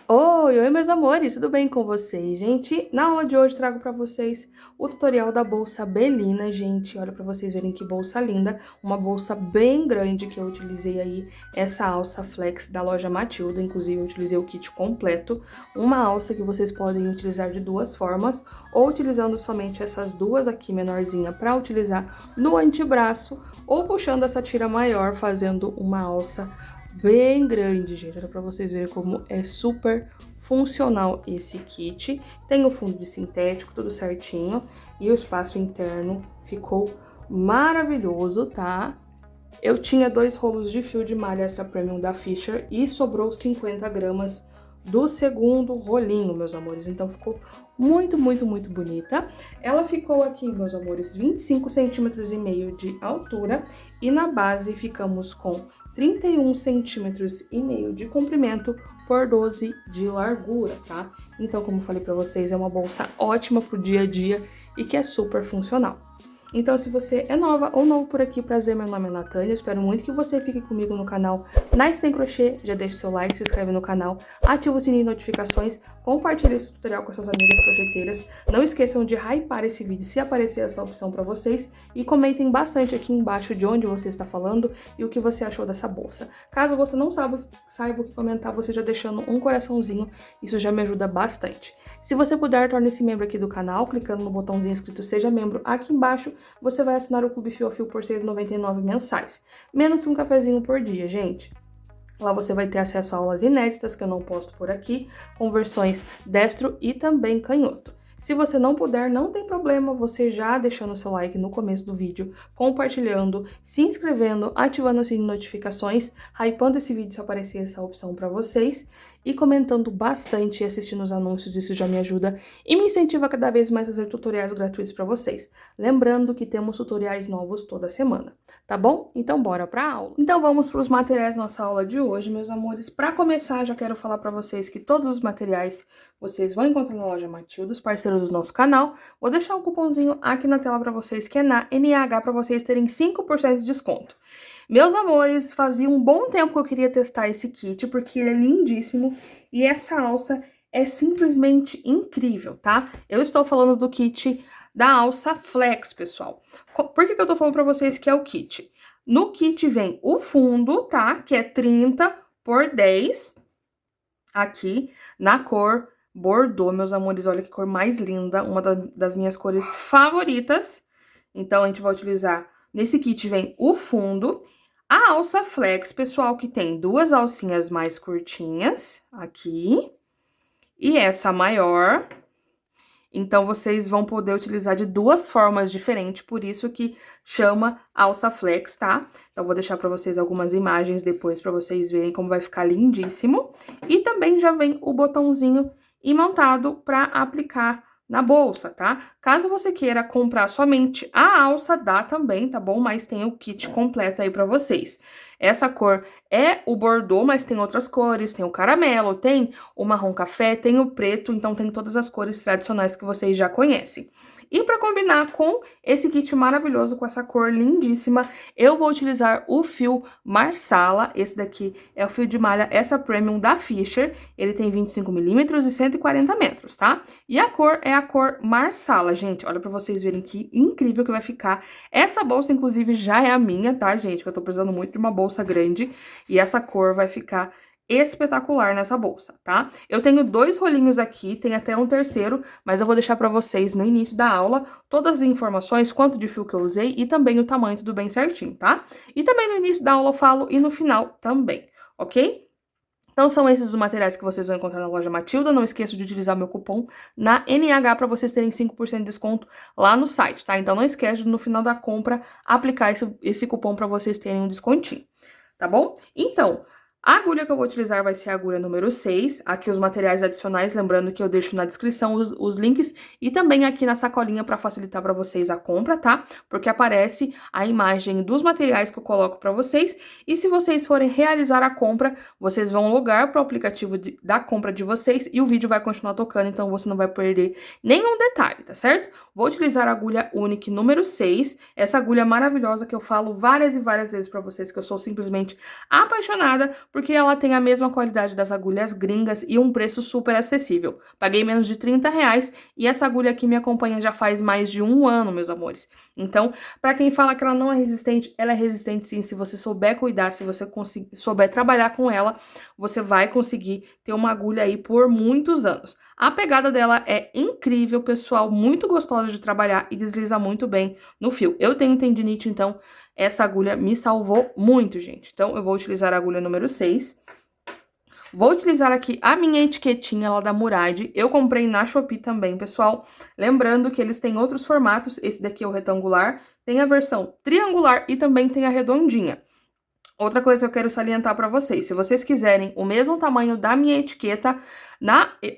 Oi, meus amores, tudo bem com vocês, gente? Na aula de hoje trago pra vocês o tutorial da bolsa Belina, gente. Olha pra vocês verem que bolsa linda, uma bolsa bem grande que eu utilizei aí, essa alça flex da loja Matilda, inclusive eu utilizei o kit completo, uma alça que vocês podem utilizar de duas formas, ou utilizando somente essas duas aqui menorzinha pra utilizar no antebraço, ou puxando essa tira maior, fazendo uma alça bem grande, gente. Olha pra vocês verem como é super funcional esse kit. Tem o fundo de sintético, tudo certinho. E o espaço interno ficou maravilhoso, tá? Eu tinha 2 rolos de fio de malha extra premium da Fisher e sobrou 50 gramas do segundo rolinho, meus amores. Então ficou muito, muito, muito bonita. Ela ficou aqui, meus amores, 25 centímetros e meio de altura e na base ficamos com 31 centímetros e meio de comprimento por 12 de largura, tá? Então, como eu falei pra vocês, é uma bolsa ótima pro dia a dia e que é super funcional. Então, se você é nova ou novo por aqui, prazer, meu nome é Natânia, espero muito que você fique comigo no canal Nice Tem Crochê, já deixa o seu like, se inscreve no canal, ativa o sininho de notificações, compartilha esse tutorial com suas amigas crocheteiras, não esqueçam de hypar esse vídeo se aparecer essa opção para vocês e comentem bastante aqui embaixo de onde você está falando e o que você achou dessa bolsa. Caso você não saiba o que comentar, você já deixando um coraçãozinho, isso já me ajuda bastante. Se você puder, torne-se membro aqui do canal, clicando no botãozinho escrito Seja Membro aqui embaixo, você vai assinar o Clube Fio a Fio por R$ 6,99 mensais. Menos que um cafezinho por dia, gente. Lá você vai ter acesso a aulas inéditas que eu não posto por aqui, com versões destro e também canhoto. Se você não puder, não tem problema, você já deixando o seu like no começo do vídeo, compartilhando, se inscrevendo, ativando o sininho de notificações, hypando esse vídeo se aparecer essa opção para vocês e comentando bastante e assistindo os anúncios, isso já me ajuda e me incentiva cada vez mais a fazer tutoriais gratuitos para vocês. Lembrando que temos tutoriais novos toda semana, tá bom? Então bora para a aula. Então vamos para os materiais da nossa aula de hoje, meus amores. Para começar, já quero falar para vocês que todos os materiais vocês vão encontrar na loja Matilda, os parceiros do nosso canal. Vou deixar um cupomzinho aqui na tela para vocês, que é na NAH, para vocês terem 5% de desconto. Meus amores, fazia um bom tempo que eu queria testar esse kit, porque ele é lindíssimo e essa alça é simplesmente incrível, tá? Eu estou falando do kit da alça Flex, pessoal. Por que eu tô falando pra vocês que é o kit? No kit vem o fundo, tá? Que é 30 por 10, aqui, na cor Bordeaux, meus amores. Olha que cor mais linda, uma das minhas cores favoritas. Então, a gente vai utilizar, nesse kit vem o fundo, a alça flex, pessoal, que tem duas alcinhas mais curtinhas, aqui, e essa maior. Então, vocês vão poder utilizar de duas formas diferentes, por isso que chama alça flex, tá? Então, vou deixar pra vocês algumas imagens depois pra vocês verem como vai ficar lindíssimo. E também já vem o botãozinho imantado pra aplicar na bolsa, tá? Caso você queira comprar somente a alça, dá também, tá bom? Mas tem o kit completo aí pra vocês. Essa cor é o Bordeaux, mas tem outras cores, tem o caramelo, tem o marrom café, tem o preto, então tem todas as cores tradicionais que vocês já conhecem. E para combinar com esse kit maravilhoso, com essa cor lindíssima, eu vou utilizar o fio Marsala. Esse daqui é o fio de malha Extra Premium da Fisher. Ele tem 25 milímetros e 140 metros, tá? E a cor é a cor Marsala, gente. Olha para vocês verem que incrível que vai ficar. Essa bolsa, inclusive, já é a minha, tá, gente? Eu tô precisando muito de uma bolsa grande. E essa cor vai ficar espetacular nessa bolsa, tá? Eu tenho 2 rolinhos aqui, tem até um terceiro, mas eu vou deixar pra vocês no início da aula todas as informações, quanto de fio que eu usei e também o tamanho, tudo bem certinho, tá? E também no início da aula eu falo e no final também, ok? Então, são esses os materiais que vocês vão encontrar na loja Matilda. Não esqueça de utilizar meu cupom na NH para vocês terem 5% de desconto lá no site, tá? Então, não esquece de, no final da compra, aplicar esse cupom para vocês terem um descontinho, tá bom? Então, a agulha que eu vou utilizar vai ser a agulha número 6, aqui os materiais adicionais, lembrando que eu deixo na descrição os links e também aqui na sacolinha para facilitar para vocês a compra, tá? Porque aparece a imagem dos materiais que eu coloco para vocês e se vocês forem realizar a compra, vocês vão logar para o aplicativo da compra de vocês e o vídeo vai continuar tocando, então você não vai perder nenhum detalhe, tá certo? Vou utilizar a agulha Unique número 6, essa agulha maravilhosa que eu falo várias e várias vezes para vocês que eu sou simplesmente apaixonada porque ela tem a mesma qualidade das agulhas gringas e um preço super acessível. Paguei menos de R$ 30 e essa agulha aqui me acompanha já faz mais de um ano, meus amores. Então, pra quem fala que ela não é resistente, ela é resistente sim. Se você souber cuidar, se você souber trabalhar com ela, você vai conseguir ter uma agulha aí por muitos anos. A pegada dela é incrível, pessoal, muito gostosa de trabalhar e desliza muito bem no fio. Eu tenho tendinite, então essa agulha me salvou muito, gente. Então, eu vou utilizar a agulha número 6. Vou utilizar aqui a minha etiquetinha lá da Murad. Eu comprei na Shopee também, pessoal. Lembrando que eles têm outros formatos. Esse daqui é o retangular. Tem a versão triangular e também tem a redondinha. Outra coisa que eu quero salientar para vocês, se vocês quiserem o mesmo tamanho da minha etiqueta,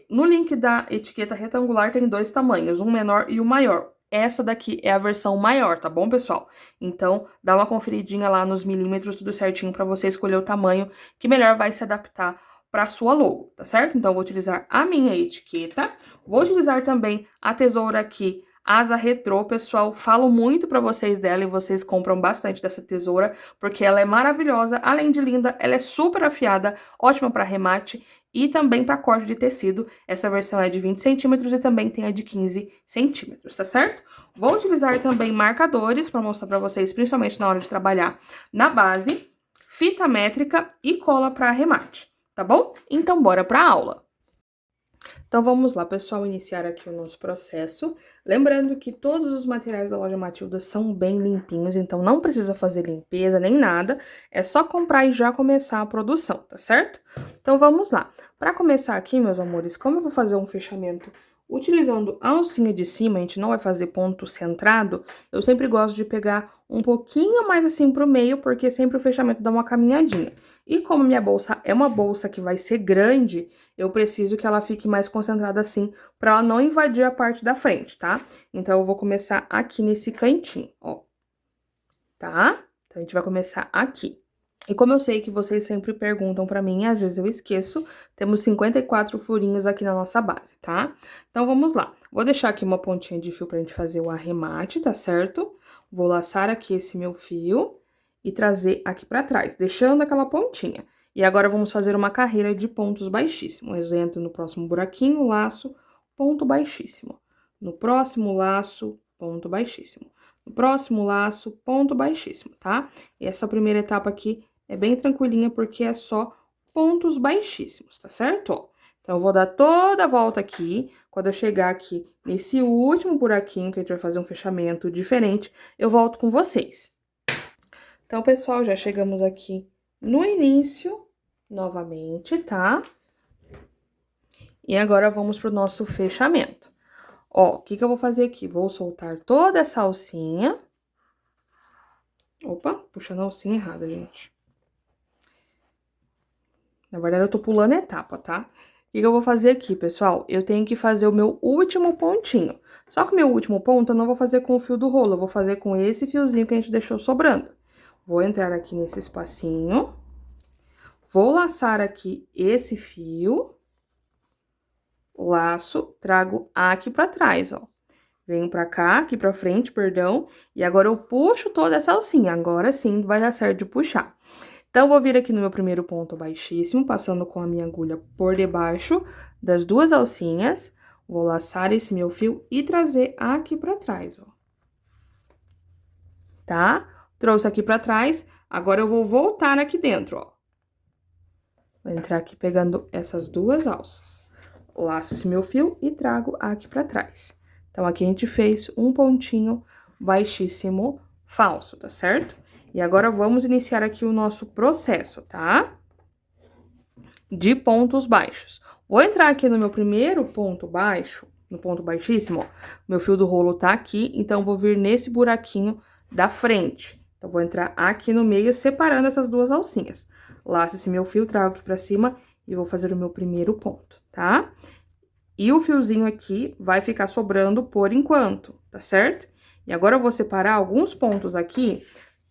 no link da etiqueta retangular tem 2 tamanhos, um menor e um maior. Essa daqui é a versão maior, tá bom, pessoal? Então, dá uma conferidinha lá nos milímetros, tudo certinho, para você escolher o tamanho que melhor vai se adaptar para sua logo, tá certo? Então, eu vou utilizar a minha etiqueta, vou utilizar também a tesoura aqui, Asa Retrô, pessoal, falo muito pra vocês dela e vocês compram bastante dessa tesoura, porque ela é maravilhosa, além de linda, ela é super afiada, ótima pra remate e também pra corte de tecido. Essa versão é de 20 centímetros e também tem a de 15 centímetros, tá certo? Vou utilizar também marcadores pra mostrar pra vocês, principalmente na hora de trabalhar na base, fita métrica e cola pra remate, tá bom? Então, bora pra aula! Então, vamos lá, pessoal, iniciar aqui o nosso processo. Lembrando que todos os materiais da loja Matilda são bem limpinhos, então não precisa fazer limpeza nem nada. É só comprar e já começar a produção, tá certo? Então, vamos lá. Para começar aqui, meus amores, como eu vou fazer um fechamento utilizando a alcinha de cima, a gente não vai fazer ponto centrado, eu sempre gosto de pegar um pouquinho mais assim pro meio, porque sempre o fechamento dá uma caminhadinha. E como minha bolsa é uma bolsa que vai ser grande, eu preciso que ela fique mais concentrada assim, pra ela não invadir a parte da frente, tá? Então, eu vou começar aqui nesse cantinho, ó. Tá? Então, a gente vai começar aqui. E como eu sei que vocês sempre perguntam pra mim, e às vezes eu esqueço, temos 54 furinhos aqui na nossa base, tá? Então, vamos lá. Vou deixar aqui uma pontinha de fio pra gente fazer o arremate, tá certo? Vou laçar aqui esse meu fio e trazer aqui pra trás, deixando aquela pontinha. E agora, vamos fazer uma carreira de pontos baixíssimos. Exemplo, no próximo buraquinho, laço, ponto baixíssimo. No próximo laço, ponto baixíssimo. No próximo laço, ponto baixíssimo, tá? E essa primeira etapa aqui é bem tranquilinha, porque é só pontos baixíssimos, tá certo? Ó, então, eu vou dar toda a volta aqui. Quando eu chegar aqui nesse último buraquinho, que a gente vai fazer um fechamento diferente, eu volto com vocês. Então, pessoal, já chegamos aqui no início, novamente, tá? E agora, vamos pro nosso fechamento. Ó, o que que eu vou fazer aqui? Vou soltar toda essa alcinha. Opa, puxando a alcinha errada, gente. Na verdade, eu tô pulando etapa, tá? O que que eu vou fazer aqui, pessoal? Eu tenho que fazer o meu último pontinho. Só que o meu último ponto eu não vou fazer com o fio do rolo, eu vou fazer com esse fiozinho que a gente deixou sobrando. Vou entrar aqui nesse espacinho. Vou laçar aqui esse fio. Laço, trago aqui pra trás, ó. Venho pra cá, aqui pra frente, perdão. E agora eu puxo toda essa alcinha. Agora sim vai dar certo de puxar. Então, eu vou vir aqui no meu primeiro ponto baixíssimo, passando com a minha agulha por debaixo das duas alcinhas. Vou laçar esse meu fio e trazer aqui pra trás, ó. Tá? Trouxe aqui pra trás, agora eu vou voltar aqui dentro, ó. Vou entrar aqui pegando essas duas alças. Laço esse meu fio e trago aqui pra trás. Então, aqui a gente fez um pontinho baixíssimo falso, tá certo? E agora, vamos iniciar aqui o nosso processo, tá? De pontos baixos. Vou entrar aqui no meu primeiro ponto baixo, no ponto baixíssimo, ó. Meu fio do rolo tá aqui, então, vou vir nesse buraquinho da frente. Então, vou entrar aqui no meio, separando essas duas alcinhas. Laço esse meu fio, trago aqui pra cima e vou fazer o meu primeiro ponto, tá? E o fiozinho aqui vai ficar sobrando por enquanto, tá certo? E agora, eu vou separar alguns pontos aqui,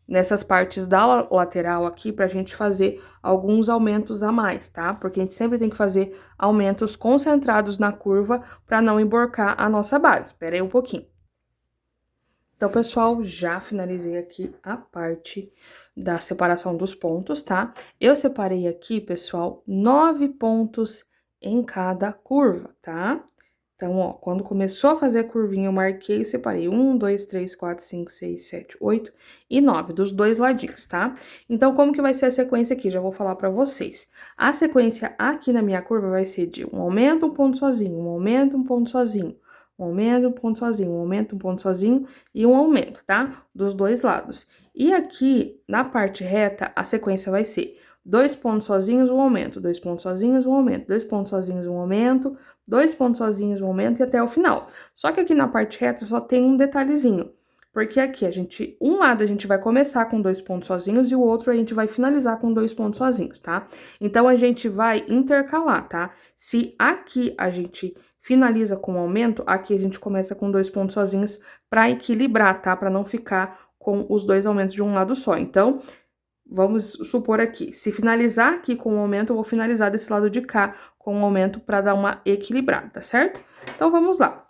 nessas partes da lateral aqui, pra gente fazer alguns aumentos a mais, tá? Porque a gente sempre tem que fazer aumentos concentrados na curva pra não emborcar a nossa base. Espera aí um pouquinho. Então, pessoal, já finalizei aqui a parte da separação dos pontos, tá? Eu separei aqui, pessoal, 9 pontos em cada curva, tá? Então, ó, quando começou a fazer a curvinha, eu marquei e separei 1, 2, 3, 4, 5, 6, 7, 8 e 9, dos dois ladinhos, tá? Então, como que vai ser a sequência aqui? Já vou falar pra vocês. A sequência aqui na minha curva vai ser de um aumento, um ponto sozinho, um aumento, um ponto sozinho, um aumento, um ponto sozinho, um aumento, um ponto sozinho e um aumento, tá? Dos dois lados. E aqui, na parte reta, a sequência vai ser 2 pontos sozinhos, um aumento, 2 pontos sozinhos, um aumento, 2 pontos sozinhos, um aumento, 2 pontos sozinhos, um aumento e até o final. Só que aqui na parte reta só tem um detalhezinho. Porque aqui um lado a gente vai começar com 2 pontos sozinhos e o outro a gente vai finalizar com 2 pontos sozinhos, tá? Então, a gente vai intercalar, tá? Se aqui a gente finaliza com aumento, aqui a gente começa com 2 pontos sozinhos para equilibrar, tá? Para não ficar com os dois aumentos de um lado só. Então, vamos supor aqui, se finalizar aqui com um aumento, eu vou finalizar desse lado de cá com um aumento para dar uma equilibrada, tá certo? Então, vamos lá.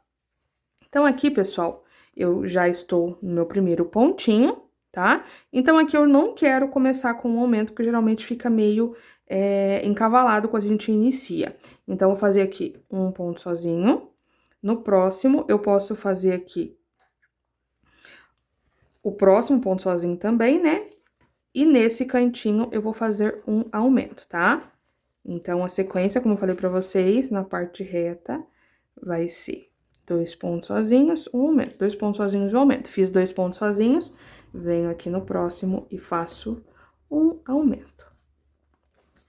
Então, aqui, pessoal, eu já estou no meu primeiro pontinho, tá? Então, aqui eu não quero começar com um aumento, porque geralmente fica meio encavalado quando a gente inicia. Então, eu vou fazer aqui um ponto sozinho. No próximo, eu posso fazer aqui o próximo ponto sozinho também, né? E nesse cantinho, eu vou fazer um aumento, tá? Então, a sequência, como eu falei pra vocês, na parte reta, vai ser 2 pontos sozinhos, um aumento. 2 pontos sozinhos, um aumento. Fiz 2 pontos sozinhos, venho aqui no próximo e faço um aumento,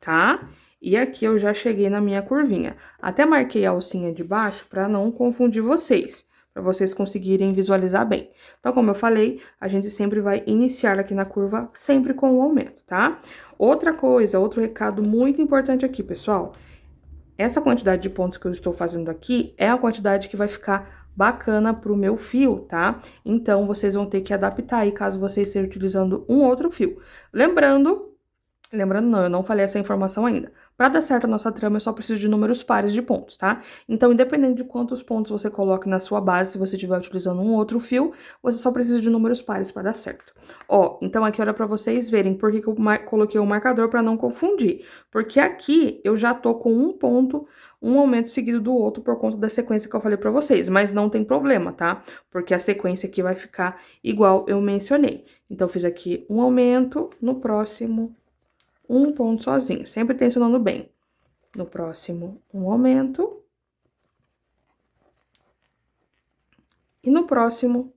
tá? E aqui eu já cheguei na minha curvinha. Até marquei a alcinha de baixo pra não confundir vocês, para vocês conseguirem visualizar bem. Então, como eu falei, a gente sempre vai iniciar aqui na curva sempre com um aumento, tá? Outra coisa, outro recado muito importante aqui, pessoal. Essa quantidade de pontos que eu estou fazendo aqui é a quantidade que vai ficar bacana pro meu fio, tá? Então, vocês vão ter que adaptar aí, caso vocês estejam utilizando um outro fio. Lembrando não, eu não falei essa informação ainda. Para dar certo a nossa trama, eu só preciso de números pares de pontos, tá? Então, independente de quantos pontos você coloque na sua base, se você estiver utilizando um outro fio, você só precisa de números pares para dar certo. Ó, então aqui era para vocês verem por que eu coloquei o marcador para não confundir. Porque aqui eu já tô com um ponto, um aumento seguido do outro por conta da sequência que eu falei para vocês, mas não tem problema, tá? Porque a sequência aqui vai ficar igual eu mencionei. Então, eu fiz aqui um aumento, no próximo um ponto sozinho, sempre tensionando bem. No próximo, um aumento. E no próximo,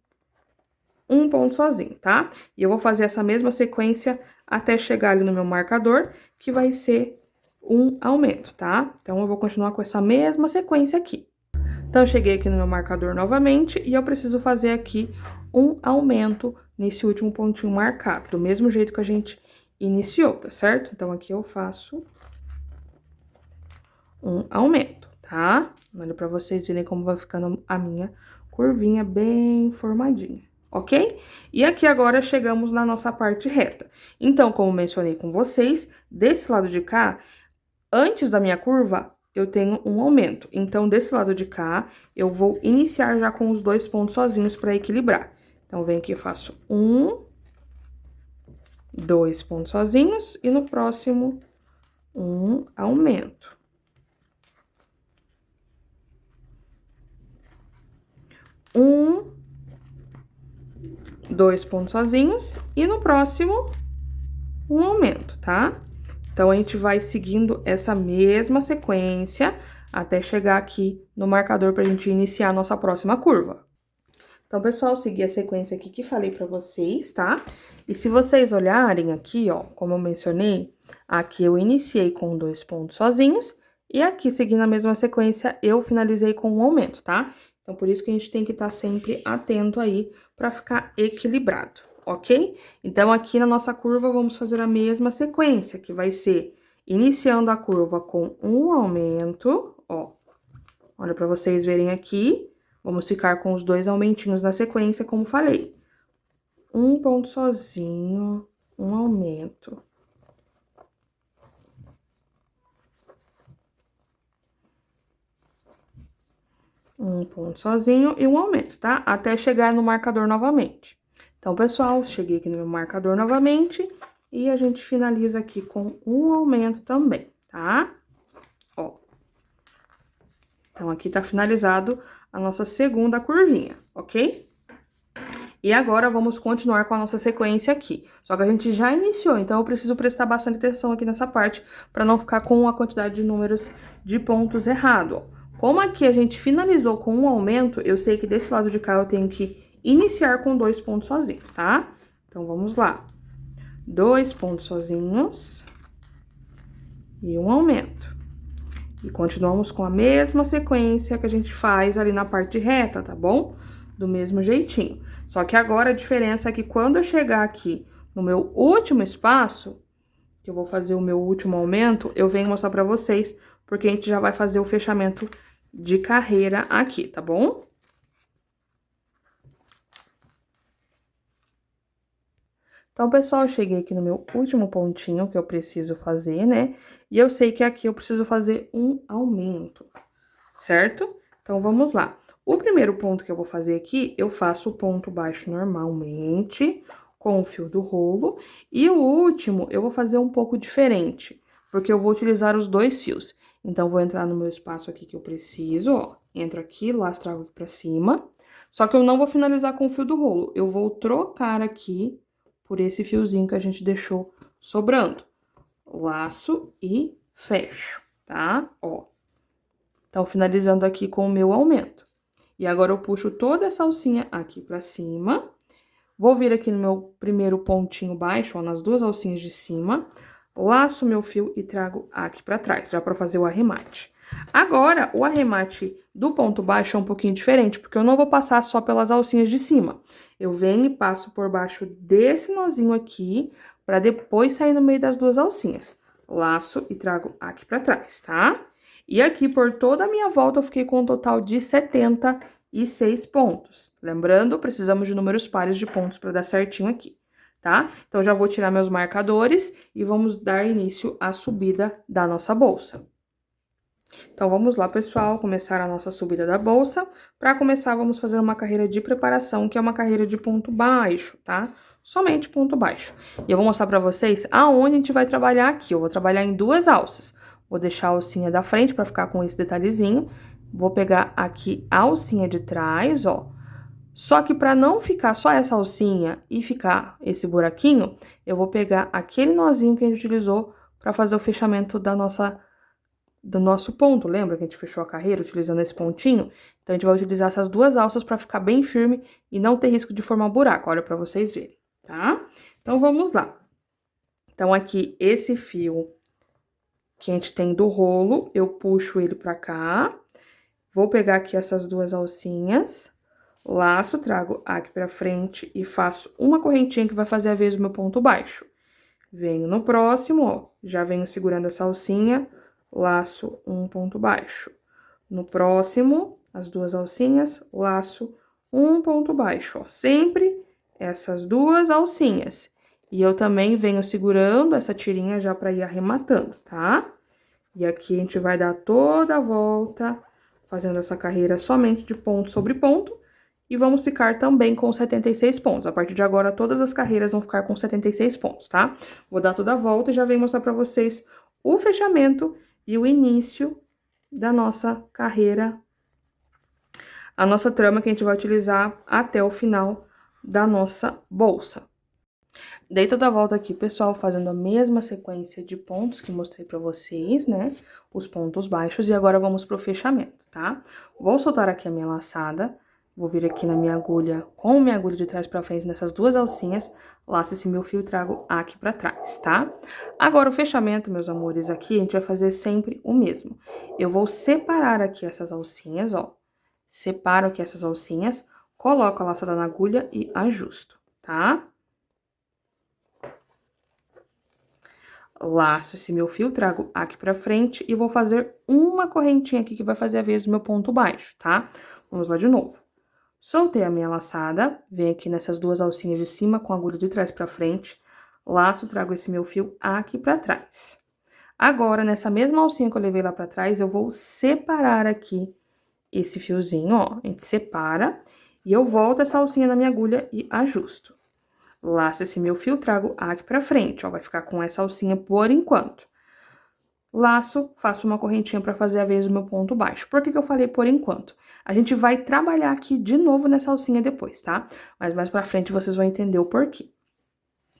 um ponto sozinho, tá? E eu vou fazer essa mesma sequência até chegar ali no meu marcador, que vai ser um aumento, tá? Então, eu vou continuar com essa mesma sequência aqui. Então, eu cheguei aqui no meu marcador novamente e eu preciso fazer aqui um aumento nesse último pontinho marcado, do mesmo jeito que a gente iniciou, tá certo? Então, aqui eu faço um aumento, tá? Olha pra vocês verem como vai ficando a minha curvinha bem formadinha, ok? E aqui agora chegamos na nossa parte reta. Então, como mencionei com vocês, desse lado de cá, antes da minha curva, eu tenho um aumento. Então, desse lado de cá, eu vou iniciar já com os 2 pontos sozinhos para equilibrar. Então, vem aqui, eu faço 2 pontos sozinhos e no próximo, um aumento. 2 pontos sozinhos e no próximo, um aumento, tá? Então, a gente vai seguindo essa mesma sequência até chegar aqui no marcador pra gente iniciar a nossa próxima curva. Então, pessoal, segui a sequência aqui que falei pra vocês, tá? E se vocês olharem aqui, ó, como eu mencionei, aqui eu iniciei com 2 pontos sozinhos e aqui, seguindo a mesma sequência, eu finalizei com um aumento, tá? Então, por isso que a gente tem que estar sempre atento aí pra ficar equilibrado, ok? Então, aqui na nossa curva, vamos fazer a mesma sequência, que vai ser iniciando a curva com um aumento, ó. Olha pra vocês verem aqui. Vamos ficar com os 2 aumentinhos na sequência, como falei. Um ponto sozinho, um aumento. Um ponto sozinho e um aumento, tá? Até chegar no marcador novamente. Então, pessoal, cheguei aqui no meu marcador novamente e a gente finaliza aqui com um aumento também, tá? Ó. Então, aqui tá finalizado a nossa segunda curvinha, ok? E agora, vamos continuar com a nossa sequência aqui. Só que a gente já iniciou, então eu preciso prestar bastante atenção aqui nessa parte para não ficar com a quantidade de números de pontos errado, ó. Como aqui a gente finalizou com um aumento, eu sei que desse lado de cá eu tenho que iniciar com 2 pontos sozinhos, tá? Então, vamos lá. 2 pontos sozinhos e um aumento. E continuamos com a mesma sequência que a gente faz ali na parte reta, tá bom? Do mesmo jeitinho. Só que agora a diferença é que quando eu chegar aqui no meu último espaço, que eu vou fazer o meu último aumento, eu venho mostrar pra vocês, porque a gente já vai fazer o fechamento de carreira aqui, tá bom? Então, pessoal, eu cheguei aqui no meu último pontinho que eu preciso fazer, né? E eu sei que aqui eu preciso fazer um aumento, certo? Então, vamos lá. O primeiro ponto que eu vou fazer aqui, eu faço o ponto baixo normalmente, com o fio do rolo. E o último, eu vou fazer um pouco diferente, porque eu vou utilizar os 2 fios. Então, vou entrar no meu espaço aqui que eu preciso, ó. Entro aqui, lastro, trago aqui pra cima. Só que eu não vou finalizar com o fio do rolo. Eu vou trocar aqui por esse fiozinho que a gente deixou sobrando. Laço e fecho, tá? Ó. Então, finalizando aqui com o meu aumento. E agora, eu puxo toda essa alcinha aqui pra cima. Vou vir aqui no meu primeiro pontinho baixo, ó, nas 2 alcinhas de cima. Laço meu fio e trago aqui pra trás, já pra fazer o arremate. Agora, o arremate do ponto baixo é um pouquinho diferente, porque eu não vou passar só pelas alcinhas de cima. Eu venho e passo por baixo desse nozinho aqui, pra depois sair no meio das 2 alcinhas. Laço e trago aqui pra trás, tá? E aqui, por toda a minha volta, eu fiquei com um total de 76 pontos. Lembrando, precisamos de números pares de pontos para dar certinho aqui, tá? Então, já vou tirar meus marcadores e vamos dar início à subida da nossa bolsa. Então, vamos lá, pessoal, começar a nossa subida da bolsa. Para começar, vamos fazer uma carreira de preparação, que é uma carreira de ponto baixo, tá? Somente ponto baixo. E eu vou mostrar para vocês aonde a gente vai trabalhar aqui. Eu vou trabalhar em 2 alças. Vou deixar a alcinha da frente para ficar com esse detalhezinho. Vou pegar aqui a alcinha de trás, ó. Só que para não ficar só essa alcinha e ficar esse buraquinho, eu vou pegar aquele nozinho que a gente utilizou para fazer o fechamento do nosso ponto. Lembra que a gente fechou a carreira utilizando esse pontinho? Então, a gente vai utilizar essas 2 alças para ficar bem firme e não ter risco de formar um buraco. Olha para vocês verem, tá? Então, vamos lá. Então, aqui, esse fio que a gente tem do rolo, eu puxo ele pra cá. Vou pegar aqui essas 2 alcinhas, laço, trago aqui pra frente e faço uma correntinha que vai fazer a vez do meu ponto baixo. Venho no próximo, ó, já venho segurando essa alcinha, laço um ponto baixo. No próximo, as 2 alcinhas, laço um ponto baixo, ó, sempre essas 2 alcinhas. E eu também venho segurando essa tirinha já pra ir arrematando, tá? E aqui a gente vai dar toda a volta, fazendo essa carreira somente de ponto sobre ponto. E vamos ficar também com 76 pontos. A partir de agora, todas as carreiras vão ficar com 76 pontos, tá? Vou dar toda a volta e já venho mostrar pra vocês o fechamento e o início da nossa carreira, a nossa trama que a gente vai utilizar até o final da nossa bolsa. Dei toda a volta aqui, pessoal, fazendo a mesma sequência de pontos que mostrei pra vocês, né? Os pontos baixos, e agora vamos pro fechamento, tá? Vou soltar aqui a minha laçada, vou vir aqui na minha agulha, com minha agulha de trás pra frente, nessas 2 alcinhas, laço esse meu fio e trago aqui pra trás, tá? Agora, o fechamento, meus amores, aqui a gente vai fazer sempre o mesmo. Eu vou separar aqui essas alcinhas, ó. Separo aqui essas alcinhas, coloco a laçada na agulha e ajusto, tá? Laço esse meu fio, trago aqui pra frente e vou fazer uma correntinha aqui que vai fazer a vez do meu ponto baixo, tá? Vamos lá de novo. Soltei a minha laçada, venho aqui nessas 2 alcinhas de cima com a agulha de trás pra frente, laço, trago esse meu fio aqui pra trás. Agora, nessa mesma alcinha que eu levei lá pra trás, eu vou separar aqui esse fiozinho, ó, a gente separa e eu volto essa alcinha na minha agulha e ajusto. Laço esse meu fio, trago aqui pra frente, ó, vai ficar com essa alcinha por enquanto. Laço, faço uma correntinha pra fazer a vez do meu ponto baixo. Por que que eu falei por enquanto? A gente vai trabalhar aqui de novo nessa alcinha depois, tá? Mas mais pra frente vocês vão entender o porquê.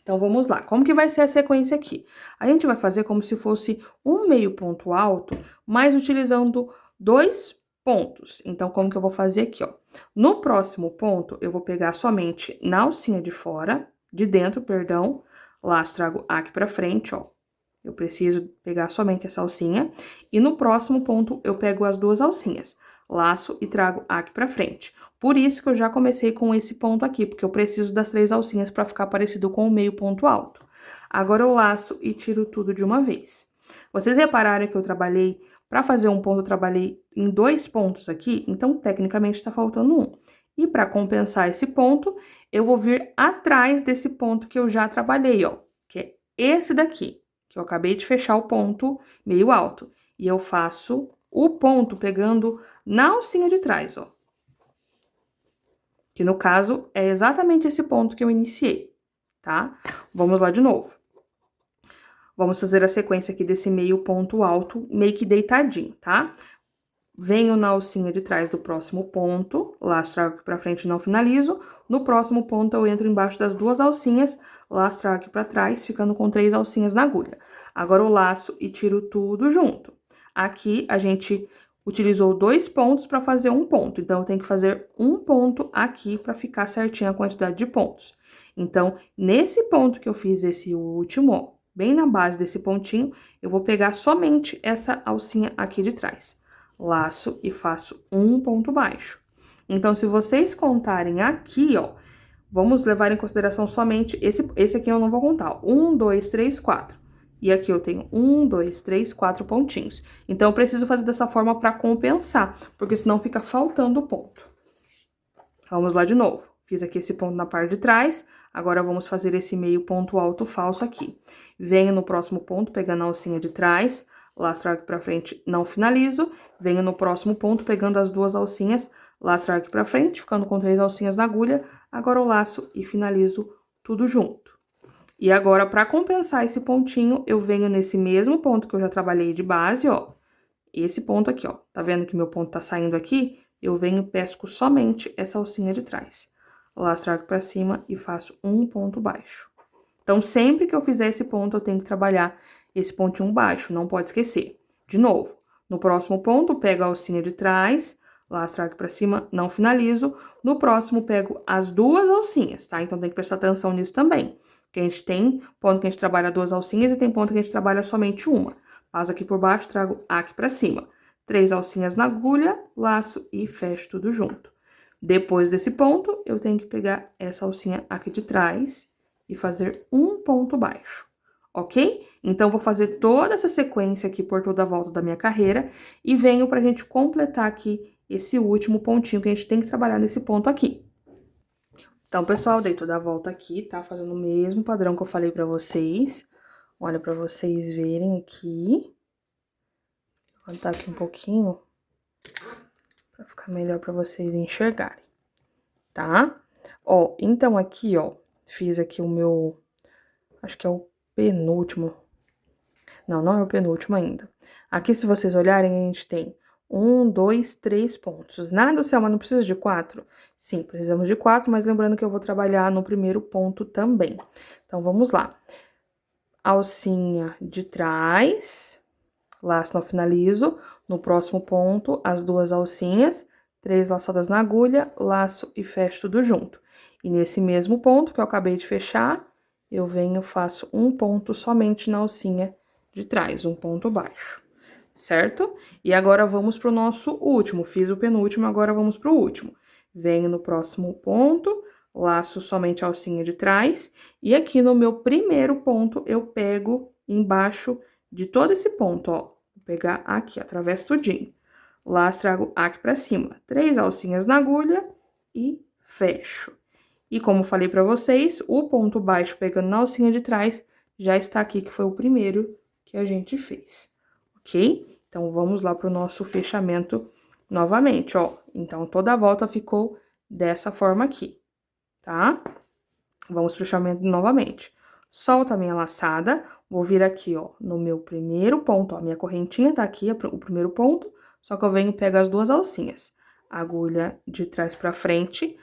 Então, vamos lá. Como que vai ser a sequência aqui? A gente vai fazer como se fosse um meio ponto alto, mas utilizando 2 pontos. Então, como que eu vou fazer aqui, ó? No próximo ponto, eu vou pegar somente na alcinha de fora, de dentro, perdão, laço, trago aqui pra frente, ó. Eu preciso pegar somente essa alcinha. E no próximo ponto, eu pego as 2 alcinhas, laço e trago aqui pra frente. Por isso que eu já comecei com esse ponto aqui, porque eu preciso das 3 alcinhas para ficar parecido com o meio ponto alto. Agora eu laço e tiro tudo de uma vez. Vocês repararam que eu trabalhei, para fazer um ponto, eu trabalhei em 2 pontos aqui, então tecnicamente tá faltando um. E para compensar esse ponto, eu vou vir atrás desse ponto que eu já trabalhei, ó, que é esse daqui, que eu acabei de fechar o ponto meio alto. E eu faço o ponto pegando na alcinha de trás, ó. Que no caso é exatamente esse ponto que eu iniciei, tá? Vamos lá de novo. Vamos fazer a sequência aqui desse meio ponto alto, meio que deitadinho, tá? Venho na alcinha de trás do próximo ponto, laço, trago aqui pra frente e não finalizo. No próximo ponto eu entro embaixo das 2 alcinhas, laço, trago aqui pra trás, ficando com 3 alcinhas na agulha. Agora eu laço e tiro tudo junto. Aqui a gente utilizou 2 pontos para fazer um ponto, então eu tenho que fazer um ponto aqui para ficar certinho a quantidade de pontos. Então, nesse ponto que eu fiz esse último, ó, bem na base desse pontinho, eu vou pegar somente essa alcinha aqui de trás. Laço e faço um ponto baixo. Então, se vocês contarem aqui, ó, vamos levar em consideração somente esse aqui eu não vou contar, ó, 1, 2, 3, 4. E aqui eu tenho 1, 2, 3, 4 pontinhos. Então, eu preciso fazer dessa forma para compensar, porque senão fica faltando ponto. Vamos lá de novo. Fiz aqui esse ponto na parte de trás, agora vamos fazer esse meio ponto alto falso aqui. Venho no próximo ponto, pegando a alcinha de trás, laço, trago aqui pra frente, não finalizo. Venho no próximo ponto, pegando as 2 alcinhas, laço, trago aqui pra frente, ficando com 3 alcinhas na agulha. Agora eu laço e finalizo tudo junto. E agora, para compensar esse pontinho, eu venho nesse mesmo ponto que eu já trabalhei de base, ó. Esse ponto aqui, ó. Tá vendo que meu ponto tá saindo aqui? Eu venho e pesco somente essa alcinha de trás. Laço, trago pra cima e faço um ponto baixo. Então, sempre que eu fizer esse ponto, eu tenho que trabalhar esse pontinho baixo, não pode esquecer. De novo, no próximo ponto, pego a alcinha de trás, laço, trago pra cima, não finalizo. No próximo, pego as 2 alcinhas, tá? Então, tem que prestar atenção nisso também. Que a gente tem ponto que a gente trabalha 2 alcinhas e tem ponto que a gente trabalha somente uma. Passo aqui por baixo, trago aqui pra cima. 3 alcinhas na agulha, laço e fecho tudo junto. Depois desse ponto, eu tenho que pegar essa alcinha aqui de trás e fazer um ponto baixo, ok? Então, vou fazer toda essa sequência aqui por toda a volta da minha carreira e venho pra gente completar aqui esse último pontinho que a gente tem que trabalhar nesse ponto aqui. Então, pessoal, dei toda a volta aqui, tá? Fazendo o mesmo padrão que eu falei pra vocês. Olha, pra vocês verem aqui. Vou levantar aqui um pouquinho, pra ficar melhor pra vocês enxergarem, tá? Ó, então aqui, ó, fiz aqui o meu, acho que é o penúltimo. Não, não é o penúltimo ainda. Aqui, se vocês olharem, a gente tem 1, 2, 3 pontos. Nada, Selma, não precisa de 4? Sim, precisamos de 4, mas lembrando que eu vou trabalhar no primeiro ponto também. Então, vamos lá. Alcinha de trás, laço, não finalizo. No próximo ponto, as 2 alcinhas, 3 laçadas na agulha, laço e fecho tudo junto. E nesse mesmo ponto que eu acabei de fechar, eu venho, faço um ponto somente na alcinha de trás, um ponto baixo, certo? E agora vamos pro nosso último. Fiz o penúltimo, agora vamos pro último. Venho no próximo ponto, laço somente a alcinha de trás, e aqui no meu primeiro ponto, eu pego embaixo de todo esse ponto, ó. Vou pegar aqui, atravesso tudinho. Laço, trago aqui pra cima. 3 alcinhas na agulha e fecho. E como falei pra vocês, o ponto baixo pegando na alcinha de trás já está aqui, que foi o primeiro que a gente fez, ok? Então, vamos lá pro nosso fechamento novamente, ó. Então, toda a volta ficou dessa forma aqui, tá? Vamos pro fechamento novamente. Solta a minha laçada, vou vir aqui, ó, no meu primeiro ponto, ó. Minha correntinha tá aqui, o primeiro ponto, só que eu venho e pego as duas alcinhas. Agulha de trás pra frente,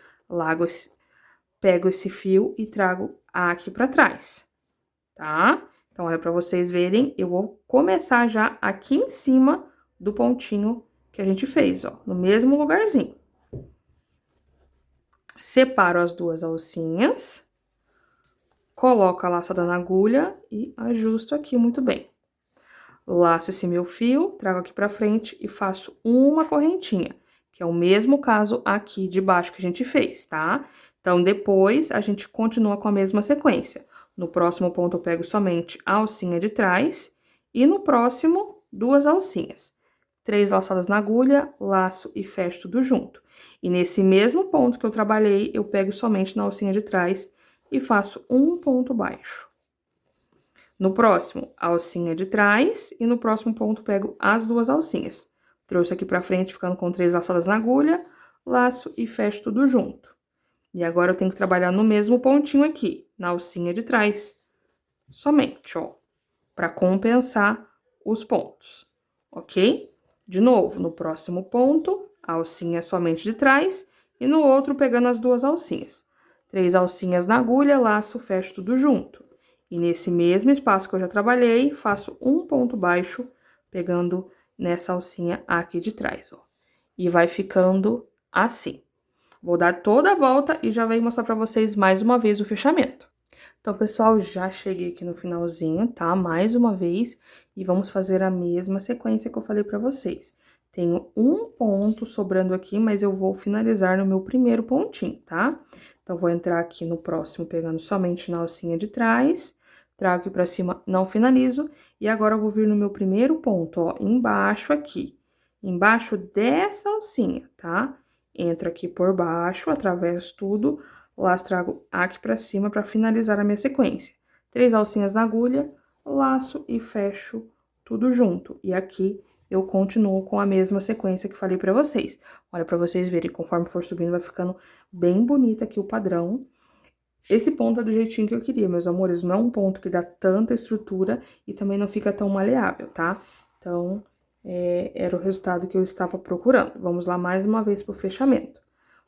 pego esse fio e trago aqui pra trás, tá? Então, olha, pra vocês verem, eu vou começar já aqui em cima do pontinho que a gente fez, ó, no mesmo lugarzinho. Separo as duas alcinhas, coloco a laçada na agulha e ajusto aqui muito bem. Laço esse meu fio, trago aqui pra frente e faço uma correntinha, que é o mesmo caso aqui de baixo que a gente fez, tá? Então, depois, a gente continua com a mesma sequência. No próximo ponto, eu pego somente a alcinha de trás e no próximo, duas alcinhas. 3 laçadas na agulha, laço e fecho tudo junto. E nesse mesmo ponto que eu trabalhei, eu pego somente na alcinha de trás e faço um ponto baixo. No próximo, a alcinha de trás e no próximo ponto pego as duas alcinhas. Trouxe aqui pra frente, ficando com 3 laçadas na agulha, laço e fecho tudo junto. E agora eu tenho que trabalhar no mesmo pontinho aqui, na alcinha de trás, somente, ó, pra compensar os pontos, ok? De novo, no próximo ponto, a alcinha somente de trás e no outro pegando as duas alcinhas. 3 alcinhas na agulha, laço, fecho tudo junto. E nesse mesmo espaço que eu já trabalhei, faço um ponto baixo, pegando nessa alcinha aqui de trás, ó. E vai ficando assim. Vou dar toda a volta e já venho mostrar pra vocês mais uma vez o fechamento. Então, pessoal, já cheguei aqui no finalzinho, tá? Mais uma vez, e vamos fazer a mesma sequência que eu falei pra vocês. Tenho um ponto sobrando aqui, mas eu vou finalizar no meu primeiro pontinho, tá? Então, vou entrar aqui no próximo, pegando somente na alcinha de trás, trago aqui pra cima, não finalizo, e agora eu vou vir no meu primeiro ponto, ó, embaixo aqui, embaixo dessa alcinha, tá? Entro aqui por baixo, atravesso tudo, laço, trago aqui pra cima pra finalizar a minha sequência. 3 alcinhas na agulha, laço e fecho tudo junto. E aqui eu continuo com a mesma sequência que falei pra vocês. Olha, pra vocês verem, conforme for subindo, vai ficando bem bonito aqui o padrão. Esse ponto é do jeitinho que eu queria, meus amores, não é um ponto que dá tanta estrutura e também não fica tão maleável, tá? Então, era o resultado que eu estava procurando. Vamos lá mais uma vez pro fechamento.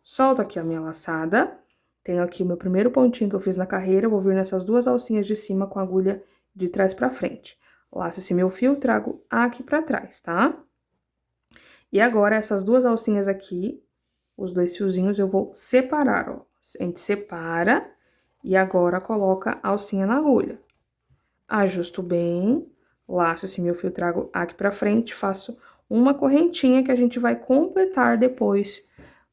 Solto aqui a minha laçada, tenho aqui o meu primeiro pontinho que eu fiz na carreira, vou vir nessas duas alcinhas de cima com a agulha de trás pra frente. Laço esse meu fio, trago aqui pra trás, tá? E agora, essas duas alcinhas aqui, os dois fiozinhos, eu vou separar, ó. A gente separa e agora coloca a alcinha na agulha. Ajusto bem, laço esse meu fio, trago aqui pra frente, faço uma correntinha que a gente vai completar depois,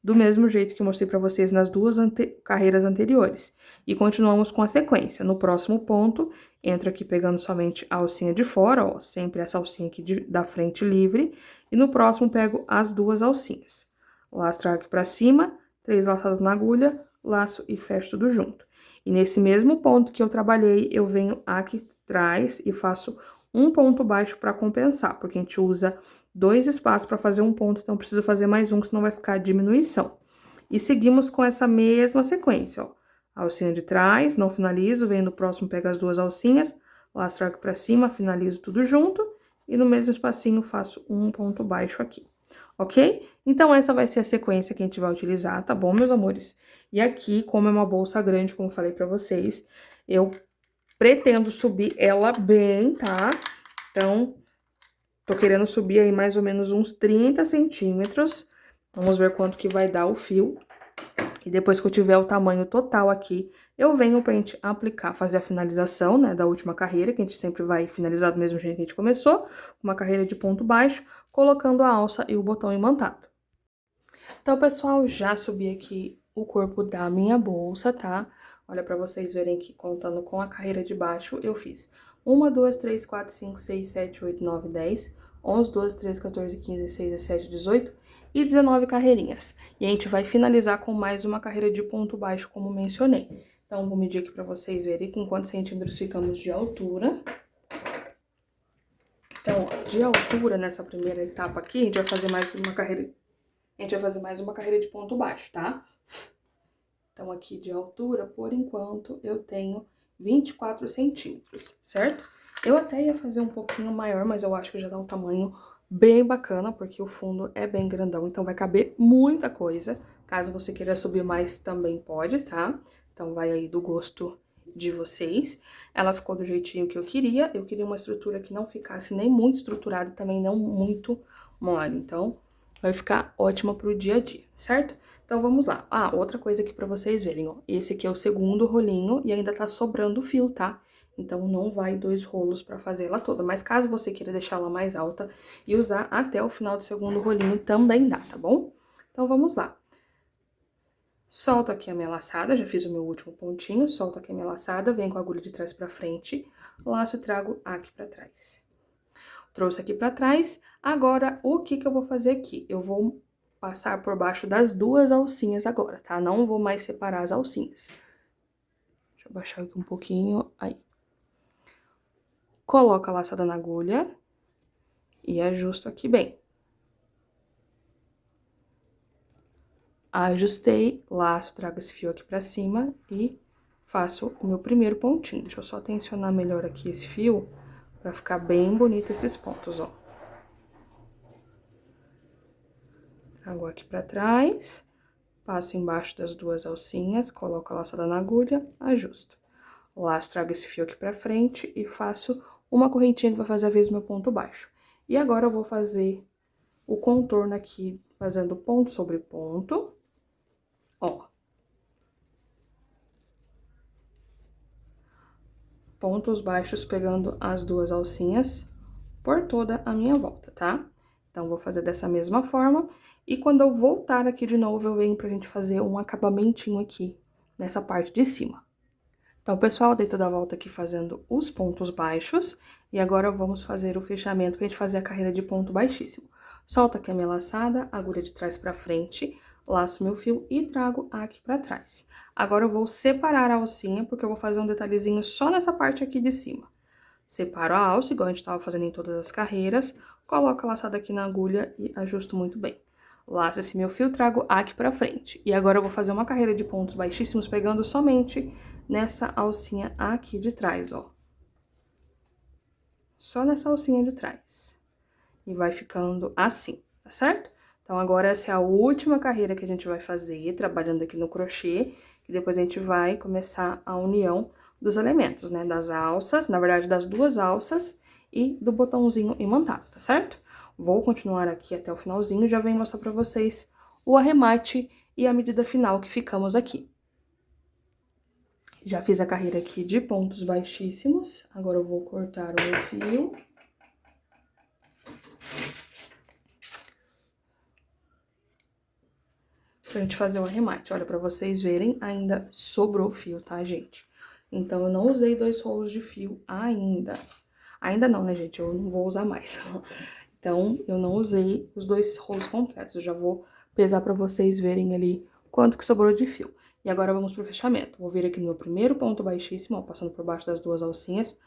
do mesmo jeito que eu mostrei pra vocês nas duas carreiras anteriores. E continuamos com a sequência. No próximo ponto, entro aqui pegando somente a alcinha de fora, ó, sempre essa alcinha aqui da frente livre. E no próximo, pego as duas alcinhas. Laço, trago aqui pra cima, 3 laçadas na agulha, laço e fecho tudo junto. E nesse mesmo ponto que eu trabalhei, eu venho aqui atrás e faço um ponto baixo pra compensar, porque a gente usa 2 espaços para fazer um ponto, então preciso fazer mais um, senão vai ficar diminuição. E seguimos com essa mesma sequência, ó. Alcinha de trás, não finalizo, venho no próximo, pego as duas alcinhas, laço, trago pra cima, finalizo tudo junto, e no mesmo espacinho faço um ponto baixo aqui, ok? Então, essa vai ser a sequência que a gente vai utilizar, tá bom, meus amores? E aqui, como é uma bolsa grande, como falei pra vocês, eu pretendo subir ela bem, tá? Então, tô querendo subir aí mais ou menos uns 30 centímetros. Vamos ver quanto que vai dar o fio. E depois que eu tiver o tamanho total aqui, eu venho pra gente aplicar, fazer a finalização, né, da última carreira, que a gente sempre vai finalizar do mesmo jeito que a gente começou, uma carreira de ponto baixo, colocando a alça e o botão imantado. Então, pessoal, já subi aqui o corpo da minha bolsa, tá? Olha, pra vocês verem que contando com a carreira de baixo, eu fiz 1, 2, 3, 4, 5, 6, 7, 8, 9, 10, 11, 12, 13, 14, 15, 16, 17, 18 e 19 carreirinhas. E a gente vai finalizar com mais uma carreira de ponto baixo, como mencionei. Então, vou medir aqui pra vocês verem com quantos centímetros ficamos de altura. Então, ó, de altura, nessa primeira etapa aqui, a gente vai fazer mais uma carreira a gente vai fazer mais uma carreira de ponto baixo, tá? Então, aqui de altura, por enquanto, eu tenho 24 centímetros, certo? Eu até ia fazer um pouquinho maior, mas eu acho que já dá um tamanho bem bacana, porque o fundo é bem grandão, então vai caber muita coisa. Caso você queira subir mais, também pode, tá? Então, vai aí do gosto de vocês. Ela ficou do jeitinho que eu queria uma estrutura que não ficasse nem muito estruturada, também não muito mole. Então, vai ficar ótima pro dia a dia, certo? Então, vamos lá. Ah, outra coisa aqui pra vocês verem, ó. Esse aqui é o segundo rolinho e ainda tá sobrando fio, tá? Então, não vai 2 rolos pra fazer ela toda. Mas caso você queira deixar ela mais alta e usar até o final do segundo rolinho, também dá, tá bom? Então, vamos lá. Solto aqui a minha laçada, já fiz o meu último pontinho. Solto aqui a minha laçada, venho com a agulha de trás pra frente, laço e trago aqui pra trás. Trouxe aqui pra trás. Agora, o que que eu vou fazer aqui? Eu vou passar por baixo das 2 alcinhas agora, tá? Não vou mais separar as alcinhas. Deixa eu baixar aqui um pouquinho, aí. Coloco a laçada na agulha e ajusto aqui bem. Ajustei, laço, trago esse fio aqui pra cima e faço o meu primeiro pontinho. Deixa eu só tensionar melhor aqui esse fio pra ficar bem bonito esses pontos, ó. Trago aqui pra trás, passo embaixo das 2 alcinhas, coloco a laçada na agulha, ajusto. Laço, trago esse fio aqui pra frente e faço uma correntinha que vai fazer a vez do meu ponto baixo. E agora eu vou fazer o contorno aqui, fazendo ponto sobre ponto, ó. Pontos baixos pegando as 2 alcinhas por toda a minha volta, tá? Então, vou fazer dessa mesma forma. E quando eu voltar aqui de novo, eu venho pra gente fazer um acabamentinho aqui, nessa parte de cima. Então, pessoal, dei toda a volta aqui fazendo os pontos baixos. E agora vamos fazer o fechamento pra gente fazer a carreira de ponto baixíssimo. Solto aqui a minha laçada, agulha de trás pra frente, laço meu fio e trago aqui pra trás. Agora eu vou separar a alcinha, porque eu vou fazer um detalhezinho só nessa parte aqui de cima. Separo a alça, igual a gente tava fazendo em todas as carreiras, coloco a laçada aqui na agulha e ajusto muito bem. Laço esse meu fio, trago aqui pra frente. E agora eu vou fazer uma carreira de pontos baixíssimos, pegando somente nessa alcinha aqui de trás, ó. Só nessa alcinha de trás. E vai ficando assim, tá certo? Então, agora essa é a última carreira que a gente vai fazer, trabalhando aqui no crochê, e depois a gente vai começar a união dos elementos, né? Das alças, na verdade, das 2 alças e do botãozinho imantado, tá certo? Vou continuar aqui até o finalzinho e já venho mostrar pra vocês o arremate e a medida final que ficamos aqui. Já fiz a carreira aqui de pontos baixíssimos, agora eu vou cortar o meu fio. Pra gente fazer o arremate. Olha, pra vocês verem, ainda sobrou fio, tá, gente? Então, eu não usei 2 rolos de fio ainda. Ainda não, né, gente? Eu não vou usar mais. Então, eu não usei os 2 rolos completos. Eu já vou pesar pra vocês verem ali quanto que sobrou de fio. E agora, vamos pro fechamento. Vou vir aqui no meu primeiro ponto baixíssimo, ó, passando por baixo das 2 alcinhas.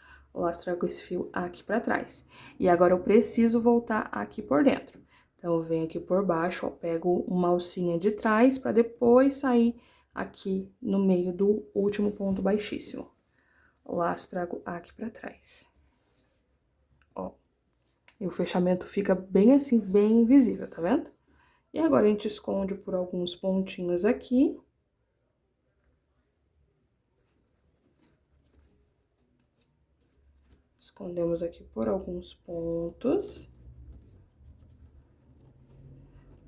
Trago esse fio aqui pra trás. E agora, eu preciso voltar aqui por dentro. Então, eu venho aqui por baixo, ó, pego uma alcinha de trás pra depois sair aqui no meio do último ponto baixíssimo. Laço, trago aqui pra trás. Ó. E o fechamento fica bem assim, bem visível, tá vendo? E agora, a gente esconde por alguns pontinhos aqui. Escondemos aqui por alguns pontos.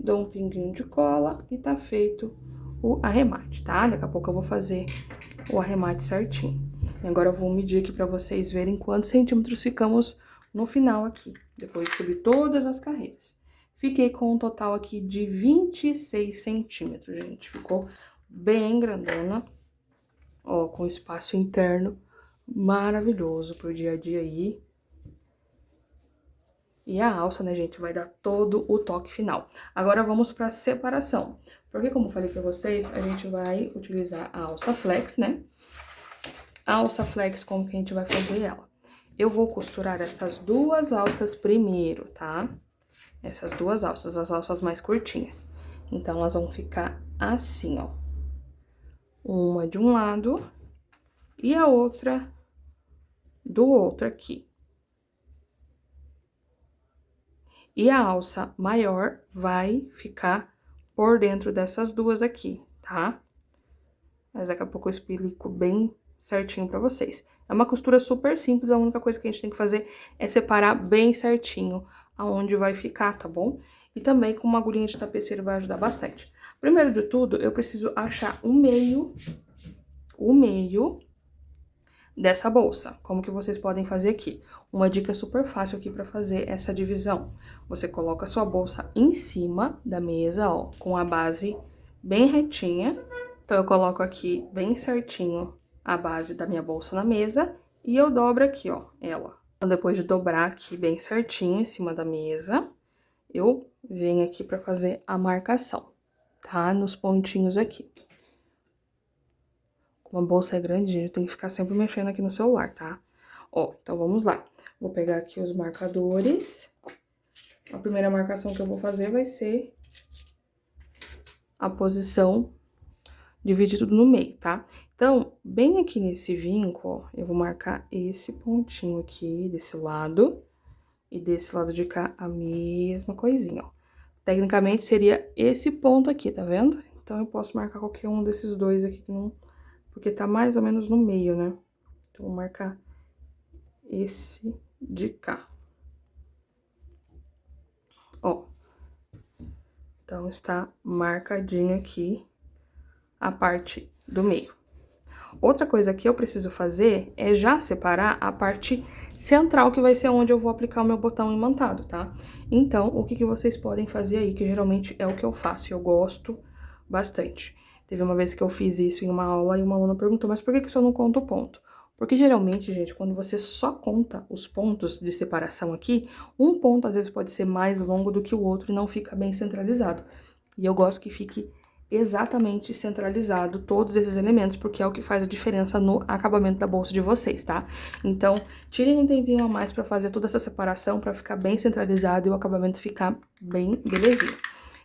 Dou um pinguinho de cola e tá feito o arremate, tá? Daqui a pouco eu vou fazer o arremate certinho. E agora eu vou medir aqui pra vocês verem quantos centímetros ficamos no final aqui, depois de subir todas as carreiras. Fiquei com um total aqui de 26 centímetros, gente. Ficou bem grandona, ó, com espaço interno maravilhoso pro dia a dia aí. E a alça, né, gente, vai dar todo o toque final. Agora, vamos pra separação. Porque, como eu falei pra vocês, a gente vai utilizar a alça flex, né? A alça flex, como que a gente vai fazer ela? Eu vou costurar essas 2 alças primeiro, tá? Essas 2 alças, as alças mais curtinhas. Então, elas vão ficar assim, ó. Uma de um lado e a outra do outro aqui. E a alça maior vai ficar por dentro dessas duas aqui, tá? Mas daqui a pouco eu explico bem certinho pra vocês. É uma costura super simples, a única coisa que a gente tem que fazer é separar bem certinho aonde vai ficar, tá bom? E também com uma agulhinha de tapeceiro vai ajudar bastante. Primeiro de tudo, eu preciso achar o meio dessa bolsa. Como que vocês podem fazer aqui? Uma dica super fácil aqui pra fazer essa divisão. Você coloca a sua bolsa em cima da mesa, ó, com a base bem retinha. Então, eu coloco aqui bem certinho a base da minha bolsa na mesa e eu dobro aqui, ó, ela. Então, depois de dobrar aqui bem certinho em cima da mesa, eu venho aqui pra fazer a marcação, tá? Nos pontinhos aqui. Como a bolsa é grande, eu tenho que ficar sempre mexendo aqui no celular, tá? Ó, então vamos lá. Vou pegar aqui os marcadores. A primeira marcação que eu vou fazer vai ser a posição, dividir tudo no meio, tá? Então, bem aqui nesse vinco, ó, eu vou marcar esse pontinho aqui, desse lado. E desse lado de cá, a mesma coisinha, ó. Tecnicamente, seria esse ponto aqui, tá vendo? Então, eu posso marcar qualquer um desses dois aqui, que não... porque tá mais ou menos no meio, né? Então, vou marcar esse de cá. Ó. Então, está marcadinho aqui a parte do meio. Outra coisa que eu preciso fazer é já separar a parte central, que vai ser onde eu vou aplicar o meu botão imantado, tá? Então, o que vocês podem fazer aí, que geralmente é o que eu faço, e eu gosto bastante. Teve uma vez que eu fiz isso em uma aula e uma aluna perguntou, mas por que que eu não conto o ponto? Porque geralmente, gente, quando você só conta os pontos de separação aqui, um ponto às vezes pode ser mais longo do que o outro e não fica bem centralizado. E eu gosto que fique exatamente centralizado todos esses elementos, porque é o que faz a diferença no acabamento da bolsa de vocês, tá? Então, tirem um tempinho a mais pra fazer toda essa separação, pra ficar bem centralizado e o acabamento ficar bem belezinha.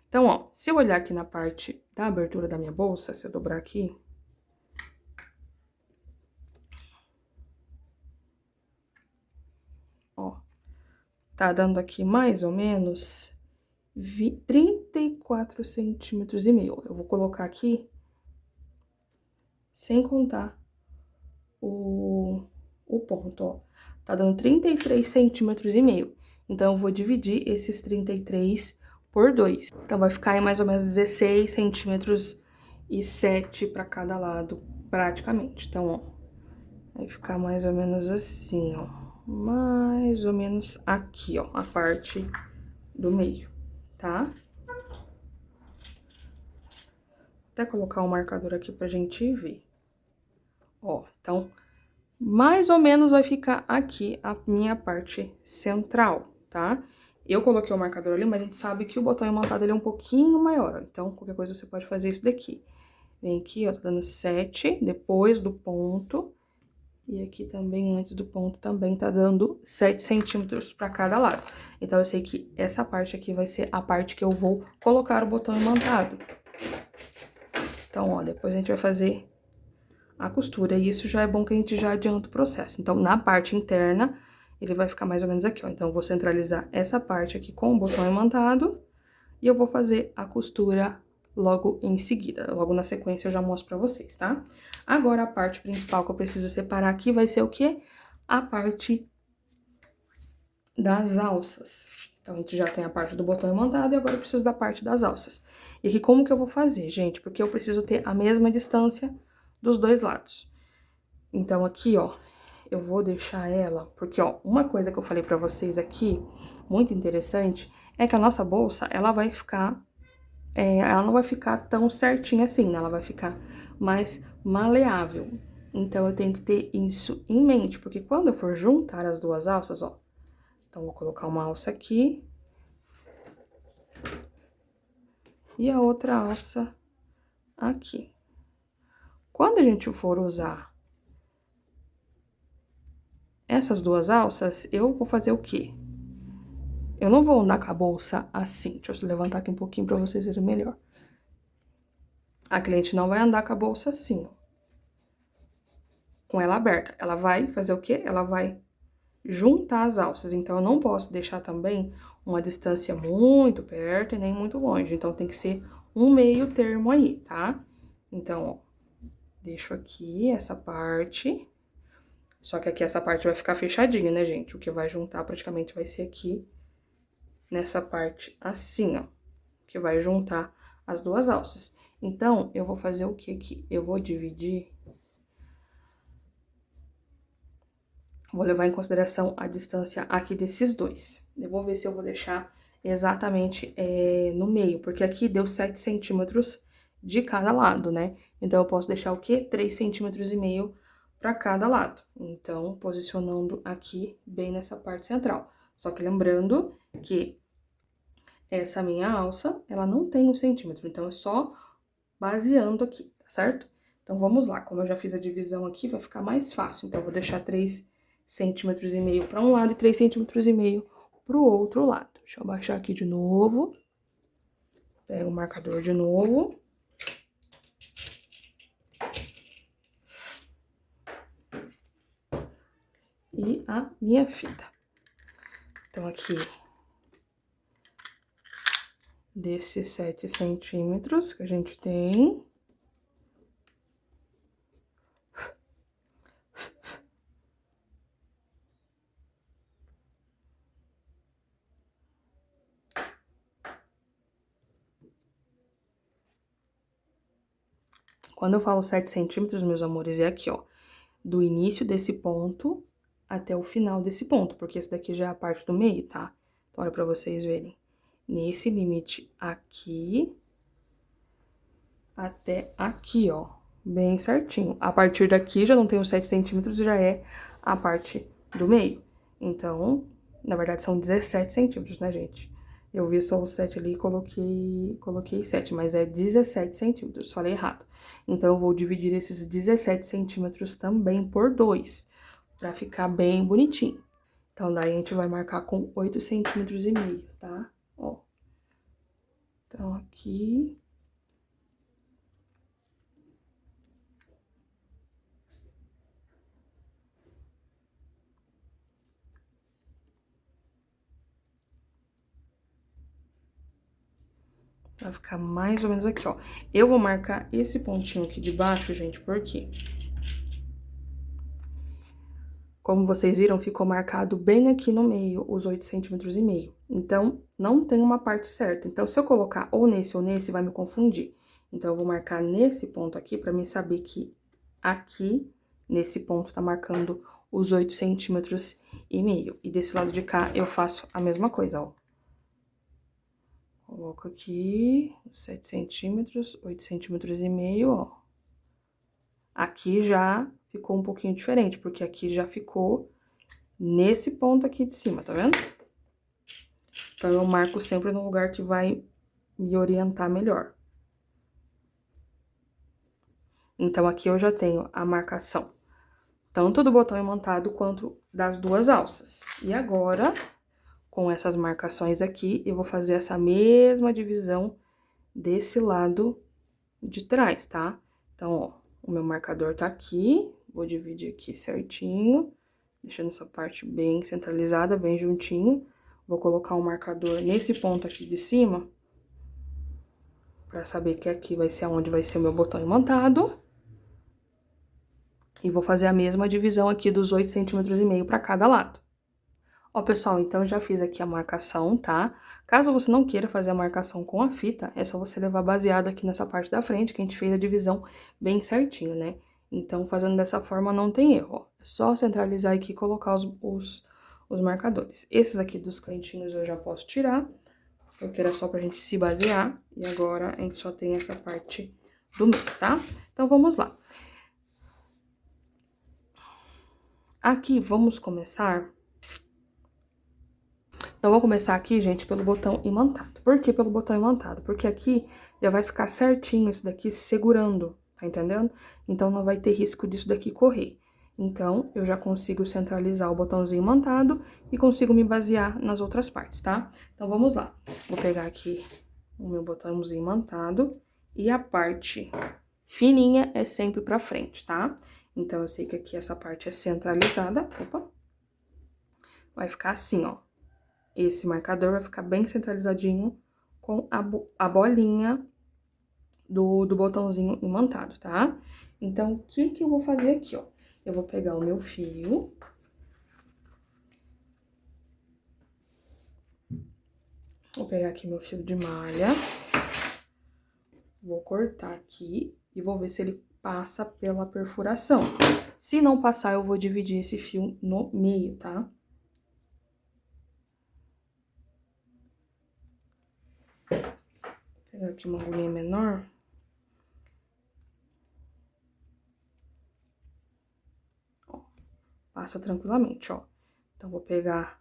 Então, ó, se eu olhar aqui na parte da abertura da minha bolsa, se eu dobrar aqui... Ó, tá dando aqui mais ou menos 34 centímetros e meio. Eu vou colocar aqui, sem contar o ponto, ó. Tá dando 33 centímetros e meio. Então, eu vou dividir esses 33 por 2. Então, vai ficar aí mais ou menos 16 centímetros e 7 pra cada lado, praticamente. Então, ó, vai ficar mais ou menos assim, ó. Mais ou menos aqui, ó, a parte do meio, tá? Até colocar o marcador aqui pra gente ver. Ó, então, mais ou menos vai ficar aqui a minha parte central, tá? Eu coloquei o marcador ali, mas a gente sabe que o botão imantado ele é um pouquinho maior, ó. Então, qualquer coisa você pode fazer isso daqui. Vem aqui, ó, tá dando 7, depois do ponto. E aqui também, antes do ponto, também tá dando 7 centímetros pra cada lado. Então, eu sei que essa parte aqui vai ser a parte que eu vou colocar o botão imantado. Então, ó, depois a gente vai fazer a costura, e isso já é bom que a gente já adianta o processo. Então, na parte interna, ele vai ficar mais ou menos aqui, ó. Então, eu vou centralizar essa parte aqui com o botão imantado, e eu vou fazer a costura logo em seguida. Logo na sequência eu já mostro pra vocês, tá? Agora, a parte principal que eu preciso separar aqui vai ser o quê? A parte das alças. Então, a gente já tem a parte do botão imantado e agora eu preciso da parte das alças. E aqui, como que eu vou fazer, gente? Porque eu preciso ter a mesma distância dos dois lados. Então, aqui, ó, eu vou deixar ela... Porque, ó, uma coisa que eu falei pra vocês aqui, muito interessante, é que a nossa bolsa, ela vai ficar... ela não vai ficar tão certinha assim, né? Ela vai ficar mais maleável. Então, eu tenho que ter isso em mente, porque quando eu for juntar as duas alças, ó... Então, vou colocar uma alça aqui. E a outra alça aqui. Quando a gente for usar essas duas alças, eu vou fazer o quê? Eu não vou andar com a bolsa assim. Deixa eu levantar aqui um pouquinho pra vocês verem melhor. A cliente não vai andar com a bolsa assim, ó, com ela aberta. Ela vai fazer o quê? Ela vai juntar as alças. Então, eu não posso deixar também uma distância muito perto e nem muito longe. Então, tem que ser um meio termo aí, tá? Então, ó, deixo aqui essa parte. Só que aqui essa parte vai ficar fechadinha, né, gente? O que vai juntar praticamente vai ser aqui nessa parte assim, ó, que vai juntar as duas alças. Então, eu vou fazer o que aqui? Eu vou dividir. Vou levar em consideração a distância aqui desses dois. Eu vou ver se eu vou deixar exatamente no meio, porque aqui deu 7 centímetros de cada lado, né? Então, eu posso deixar o quê? 3,5 centímetros para cada lado. Então, posicionando aqui bem nessa parte central. Só que lembrando que essa minha alça, ela não tem 1 centímetro, então é só baseando aqui, tá certo? Então, vamos lá. Como eu já fiz a divisão aqui, vai ficar mais fácil. Então, eu vou deixar 3,5 centímetros para um lado e 3,5 centímetros para o outro lado. Deixa eu abaixar aqui de novo. Pego o marcador de novo. E a minha fita. Então, aqui, desses 7 centímetros que a gente tem. Quando eu falo 7 centímetros, meus amores, é aqui, ó, do início desse ponto até o final desse ponto, porque esse daqui já é a parte do meio, tá? Então, olha pra vocês verem. Nesse limite aqui até aqui, ó, bem certinho. A partir daqui já não tem os 7 centímetros, já é a parte do meio. Então, na verdade, são 17 centímetros, né, gente? Eu vi só o 7 ali e coloquei 7, mas é 17 centímetros, falei errado. Então, eu vou dividir esses 17 centímetros também por 2, pra ficar bem bonitinho. Então, daí a gente vai marcar com 8,5 centímetros, tá? Ó. Então, aqui... Vai ficar mais ou menos aqui, ó. Eu vou marcar esse pontinho aqui de baixo, gente, porque... Como vocês viram, ficou marcado bem aqui no meio, os 8,5 centímetros. Então, não tem uma parte certa. Então, se eu colocar ou nesse, vai me confundir. Então, eu vou marcar nesse ponto aqui, pra mim saber que aqui, nesse ponto, tá marcando os 8,5 centímetros. E desse lado de cá, eu faço a mesma coisa, ó. Coloco aqui, 7 centímetros, 8,5 centímetros, ó. Aqui já ficou um pouquinho diferente, porque aqui já ficou nesse ponto aqui de cima, tá vendo? Então, eu marco sempre no lugar que vai me orientar melhor. Então, aqui eu já tenho a marcação, tanto do botão imantado quanto das duas alças. E agora, com essas marcações aqui, eu vou fazer essa mesma divisão desse lado de trás, tá? Então, ó, o meu marcador tá aqui, vou dividir aqui certinho, deixando essa parte bem centralizada, bem juntinho. Vou colocar um marcador nesse ponto aqui de cima, pra saber que aqui vai ser onde vai ser o meu botão imantado. E vou fazer a mesma divisão aqui dos 8,5 centímetros pra cada lado. Ó, pessoal, então eu já fiz aqui a marcação, tá? Caso você não queira fazer a marcação com a fita, é só você levar baseado aqui nessa parte da frente, que a gente fez a divisão bem certinho, né? Então, fazendo dessa forma, não tem erro, ó. É só centralizar aqui e colocar os marcadores. Esses aqui dos cantinhos eu já posso tirar, porque era só pra gente se basear. E agora, a gente só tem essa parte do meio, tá? Então, vamos lá. Aqui, vamos começar... Então, vou começar aqui, gente, pelo botão imantado. Por que pelo botão imantado? Porque aqui já vai ficar certinho isso daqui segurando, tá entendendo? Então, não vai ter risco disso daqui correr. Então, eu já consigo centralizar o botãozinho imantado e consigo me basear nas outras partes, tá? Então, vamos lá. Vou pegar aqui o meu botãozinho imantado e a parte fininha é sempre pra frente, tá? Então, eu sei que aqui essa parte é centralizada. Opa! Vai ficar assim, ó. Esse marcador vai ficar bem centralizadinho com a bolinha do botãozinho imantado, tá? Então, o que eu vou fazer aqui, ó? Eu vou pegar o meu fio. Vou pegar aqui meu fio de malha. Vou cortar aqui e vou ver se ele passa pela perfuração. Se não passar, eu vou dividir esse fio no meio, tá? Vou pegar aqui uma agulhinha menor. Ó, passa tranquilamente, ó. Então, vou pegar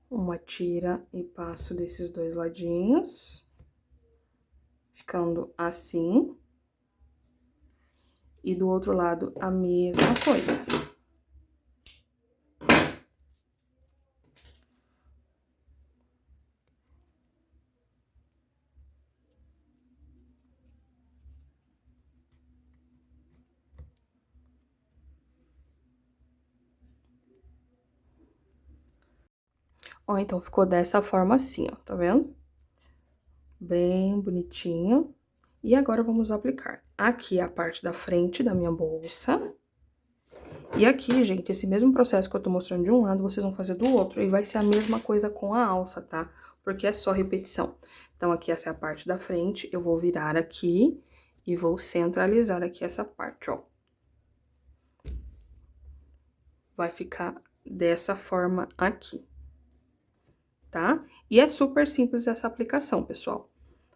uma tira e passo desses dois ladinhos, ficando assim. E do outro lado, a mesma coisa. Ó, então, ficou dessa forma assim, ó, tá vendo? Bem bonitinho. E agora, vamos aplicar. Aqui é a parte da frente da minha bolsa. E aqui, gente, esse mesmo processo que eu tô mostrando de um lado, vocês vão fazer do outro. E vai ser a mesma coisa com a alça, tá? Porque é só repetição. Então, aqui essa é a parte da frente. Eu vou virar aqui e vou centralizar aqui essa parte, ó. Vai ficar dessa forma aqui, tá? E é super simples essa aplicação, pessoal.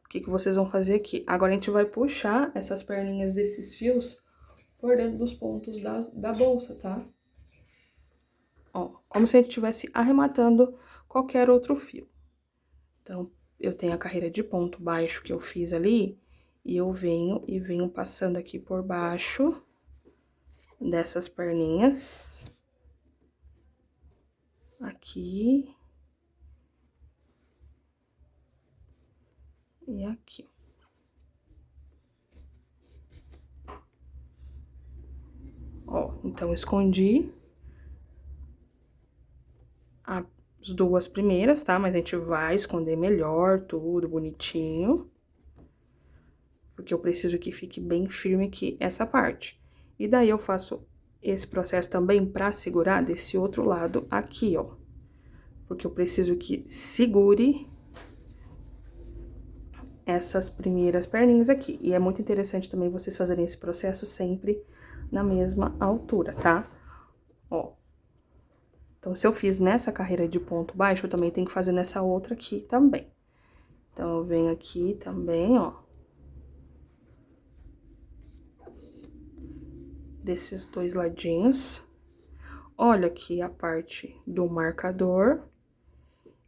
O que vocês vão fazer aqui? Agora, a gente vai puxar essas perninhas desses fios por dentro dos pontos da bolsa, tá? Ó, como se a gente estivesse arrematando qualquer outro fio. Então, eu tenho a carreira de ponto baixo que eu fiz ali, e eu venho passando aqui por baixo dessas perninhas. Aqui. E aqui. Ó, então, escondi as duas primeiras, tá? Mas a gente vai esconder melhor tudo, bonitinho. Porque eu preciso que fique bem firme aqui essa parte. E daí, eu faço esse processo também pra segurar desse outro lado aqui, ó. Porque eu preciso que segure essas primeiras perninhas aqui. E é muito interessante também vocês fazerem esse processo sempre na mesma altura, tá? Ó. Então, se eu fiz nessa carreira de ponto baixo, eu também tenho que fazer nessa outra aqui também. Então, eu venho aqui também, ó. Desses dois ladinhos. Olha aqui a parte do marcador.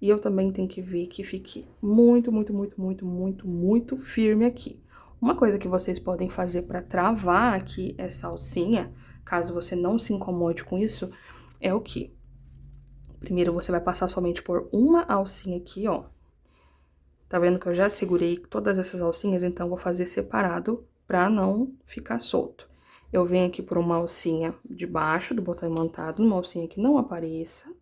E eu também tenho que ver que fique muito, muito, muito, muito, muito, muito firme aqui. Uma coisa que vocês podem fazer para travar aqui essa alcinha, caso você não se incomode com isso, é o quê? Primeiro, você vai passar somente por uma alcinha aqui, ó. Tá vendo que eu já segurei todas essas alcinhas, então vou fazer separado pra não ficar solto. Eu venho aqui por uma alcinha de baixo do botão imantado, uma alcinha que não apareça.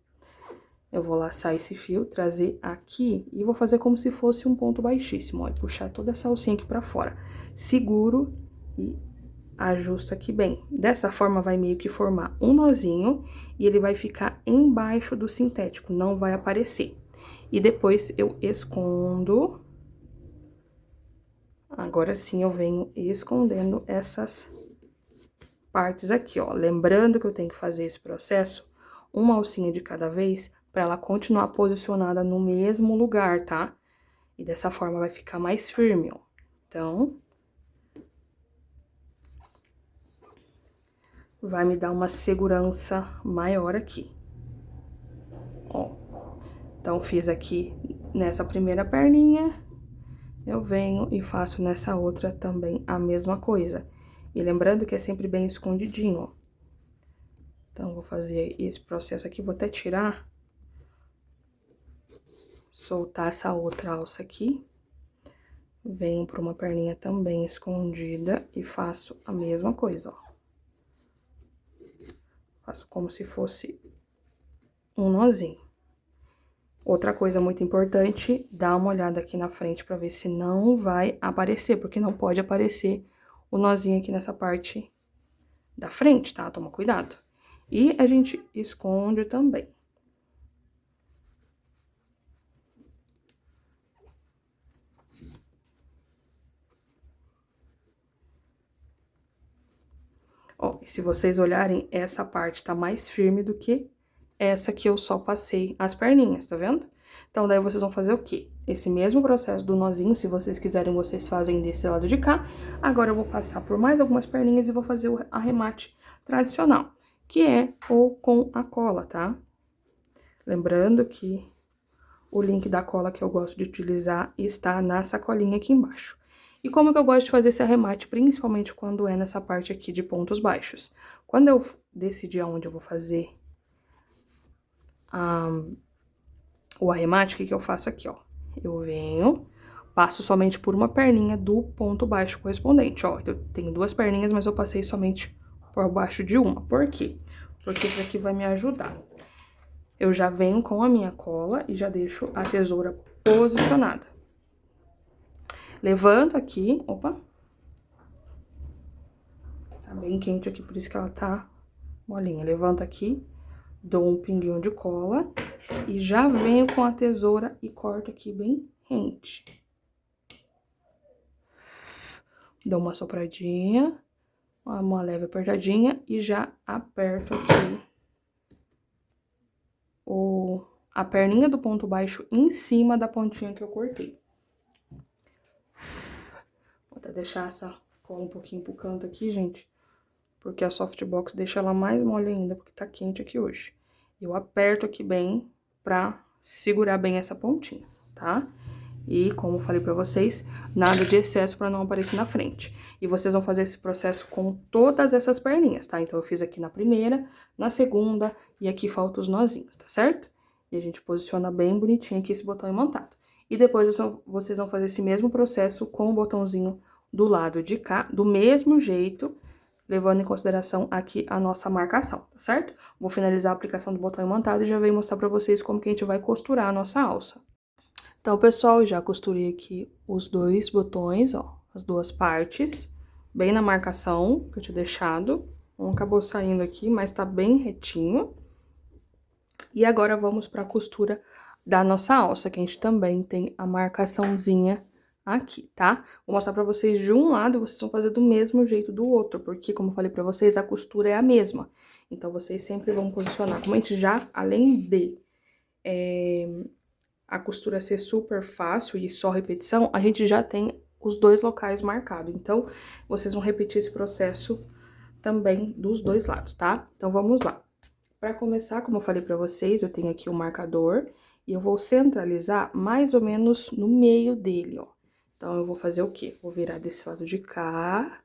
Eu vou laçar esse fio, trazer aqui e vou fazer como se fosse um ponto baixíssimo, ó, e puxar toda essa alcinha aqui pra fora. Seguro e ajusto aqui bem. Dessa forma, vai meio que formar um nozinho e ele vai ficar embaixo do sintético, não vai aparecer. E depois eu escondo. Agora sim eu venho escondendo essas partes aqui, ó. Lembrando que eu tenho que fazer esse processo uma alcinha de cada vez para ela continuar posicionada no mesmo lugar, tá? E dessa forma vai ficar mais firme, ó. Então, vai me dar uma segurança maior aqui. Ó. Então, fiz aqui nessa primeira perninha, eu venho e faço nessa outra também a mesma coisa. E lembrando que é sempre bem escondidinho, ó. Então, vou fazer esse processo aqui, vou até tirar, soltar essa outra alça aqui. Venho por uma perninha também escondida e faço a mesma coisa, ó. Faço como se fosse um nozinho. Outra coisa muito importante, dá uma olhada aqui na frente pra ver se não vai aparecer, porque não pode aparecer o nozinho aqui nessa parte da frente, tá? Toma cuidado. E a gente esconde também. Ó, e se vocês olharem, essa parte tá mais firme do que essa que eu só passei as perninhas, tá vendo? Então, daí vocês vão fazer o quê? Esse mesmo processo do nozinho, se vocês quiserem, vocês fazem desse lado de cá. Agora, eu vou passar por mais algumas perninhas e vou fazer o arremate tradicional, que é o com a cola, tá? Lembrando que o link da cola que eu gosto de utilizar está na sacolinha aqui embaixo. E como que eu gosto de fazer esse arremate, principalmente quando é nessa parte aqui de pontos baixos? Quando eu decidir aonde eu vou fazer o arremate, o que que eu faço aqui, ó? Eu venho, passo somente por uma perninha do ponto baixo correspondente, ó. Eu tenho duas perninhas, mas eu passei somente por baixo de uma. Por quê? Porque isso aqui vai me ajudar. Eu já venho com a minha cola e já deixo a tesoura posicionada. Levanto aqui, opa. Tá bem quente aqui, por isso que ela tá molinha. Levanto aqui, dou um pinguinho de cola e já venho com a tesoura e corto aqui bem rente. Dou uma sopradinha, uma leve apertadinha e já aperto aqui a perninha do ponto baixo em cima da pontinha que eu cortei. Vou até deixar essa cola um pouquinho pro canto aqui, gente, porque a softbox deixa ela mais mole ainda, porque tá quente aqui hoje. Eu aperto aqui bem pra segurar bem essa pontinha, tá? E, como eu falei pra vocês, nada de excesso pra não aparecer na frente. E vocês vão fazer esse processo com todas essas perninhas, tá? Então, eu fiz aqui na primeira, na segunda, e aqui faltam os nozinhos, tá certo? E a gente posiciona bem bonitinho aqui esse botão imantado. E depois vocês vão fazer esse mesmo processo com o botãozinho do lado de cá, do mesmo jeito, levando em consideração aqui a nossa marcação, tá certo? Vou finalizar a aplicação do botão imantado e já venho mostrar pra vocês como que a gente vai costurar a nossa alça. Então, pessoal, já costurei aqui os dois botões, ó, as duas partes, bem na marcação que eu tinha deixado. Um acabou saindo aqui, mas tá bem retinho. E agora vamos pra costura da nossa alça, que a gente também tem a marcaçãozinha aqui, tá? Vou mostrar pra vocês de um lado e vocês vão fazer do mesmo jeito do outro, porque, como eu falei pra vocês, a costura é a mesma. Então, vocês sempre vão posicionar. Como a gente já, além de a costura ser super fácil e só repetição, a gente já tem os dois locais marcados. Então, vocês vão repetir esse processo também dos dois lados, tá? Então, vamos lá. Para começar, como eu falei pra vocês, eu tenho aqui o marcador e eu vou centralizar mais ou menos no meio dele, ó. Então, eu vou fazer o quê? Vou virar desse lado de cá.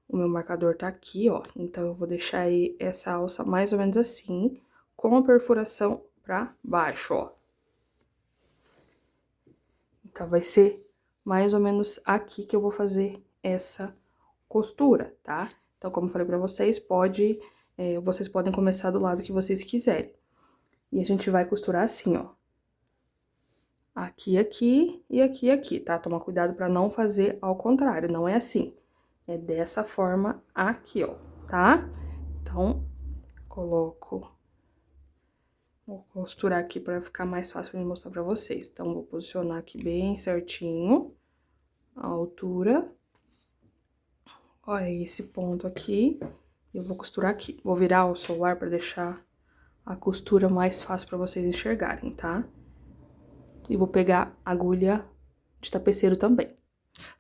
O meu marcador tá aqui, ó. Então, eu vou deixar aí essa alça mais ou menos assim, com a perfuração pra baixo, ó. Então, vai ser mais ou menos aqui que eu vou fazer essa costura, tá? Então, como eu falei pra vocês, vocês podem começar do lado que vocês quiserem. E a gente vai costurar assim, ó. Aqui, aqui e aqui, aqui, tá? Toma cuidado pra não fazer ao contrário, não é assim. É dessa forma aqui, ó, tá? Então, vou costurar aqui pra ficar mais fácil de mostrar pra vocês. Então, vou posicionar aqui bem certinho a altura. Olha esse ponto aqui. Eu vou costurar aqui. Vou virar o celular pra deixar a costura mais fácil pra vocês enxergarem, tá? E vou pegar agulha de tapeceiro também.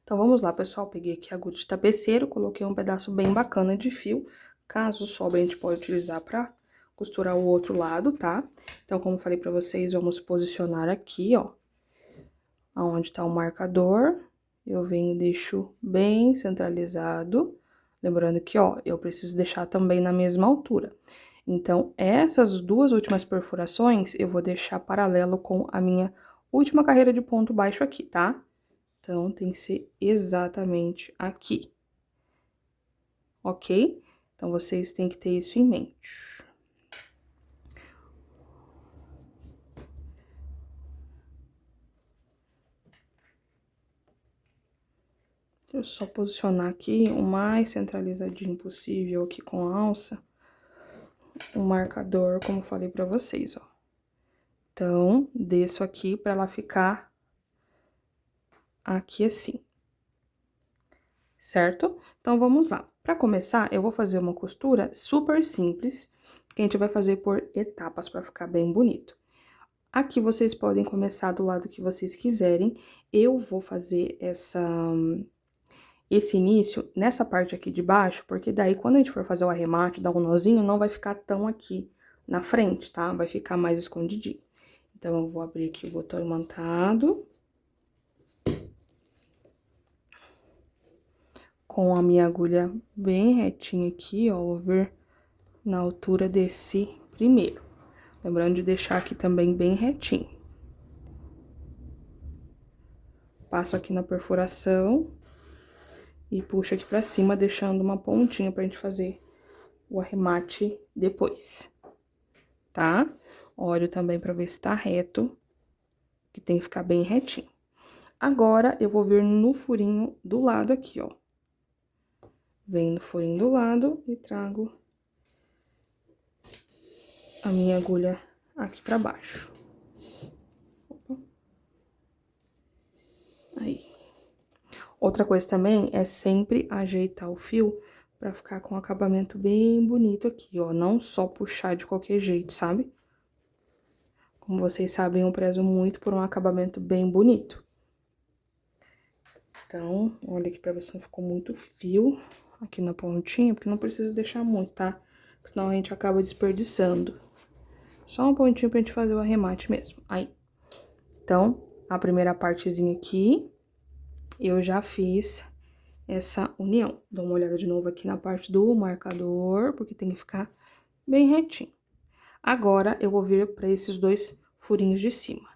Então, vamos lá, pessoal. Peguei aqui a agulha de tapeceiro, coloquei um pedaço bem bacana de fio. Caso sobre, a gente pode utilizar pra costurar o outro lado, tá? Então, como eu falei pra vocês, vamos posicionar aqui, ó, aonde tá o marcador. eu venho e deixo bem centralizado. Lembrando que, ó, eu preciso deixar também na mesma altura. Então, essas duas últimas perfurações, eu vou deixar paralelo com a minha última carreira de ponto baixo aqui, tá? Então, tem que ser exatamente aqui. Ok? Então, vocês têm que ter isso em mente. Deixa eu só posicionar aqui o mais centralizadinho possível aqui com a alça. Um marcador, como falei pra vocês, ó. Então, desço aqui pra ela ficar aqui assim. Certo? Então, vamos lá. Pra começar, eu vou fazer uma costura super simples, que a gente vai fazer por etapas pra ficar bem bonito. Aqui vocês podem começar do lado que vocês quiserem. Eu vou fazer esse início nessa parte aqui de baixo, porque daí quando a gente for fazer o arremate, dar um nozinho, não vai ficar tão aqui na frente, tá? Vai ficar mais escondidinho. Então, eu vou abrir aqui o botão imantado. Com a minha agulha bem retinha aqui, ó, vou vir na altura desse primeiro. Lembrando de deixar aqui também bem retinho. Passo aqui na perfuração e puxo aqui pra cima, deixando uma pontinha pra gente fazer o arremate depois, tá? Olho também pra ver se tá reto, que tem que ficar bem retinho. Agora, eu vou vir no furinho do lado aqui, ó. Venho no furinho do lado e trago a minha agulha aqui pra baixo. Opa. Aí. Outra coisa também é sempre ajeitar o fio pra ficar com um acabamento bem bonito aqui, ó. Não só puxar de qualquer jeito, sabe? Como vocês sabem, eu prezo muito por um acabamento bem bonito. Então, olha aqui pra ver se não ficou muito fio aqui na pontinha, porque não precisa deixar muito, tá? Porque senão a gente acaba desperdiçando. Só um pontinho pra gente fazer o arremate mesmo. Aí. Então, a primeira partezinha aqui, eu já fiz essa união. Dou uma olhada de novo aqui na parte do marcador, porque tem que ficar bem retinho. Agora, eu vou vir pra esses dois furinhos de cima.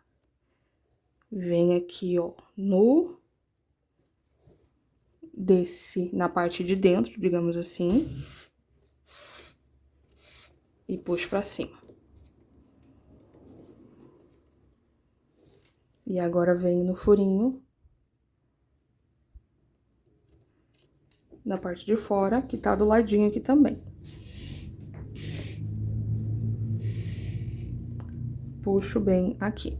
Vem aqui, ó, na parte de dentro, digamos assim, e puxo pra cima. E agora venho no furinho da parte de fora, que tá do ladinho aqui também. Puxo bem aqui.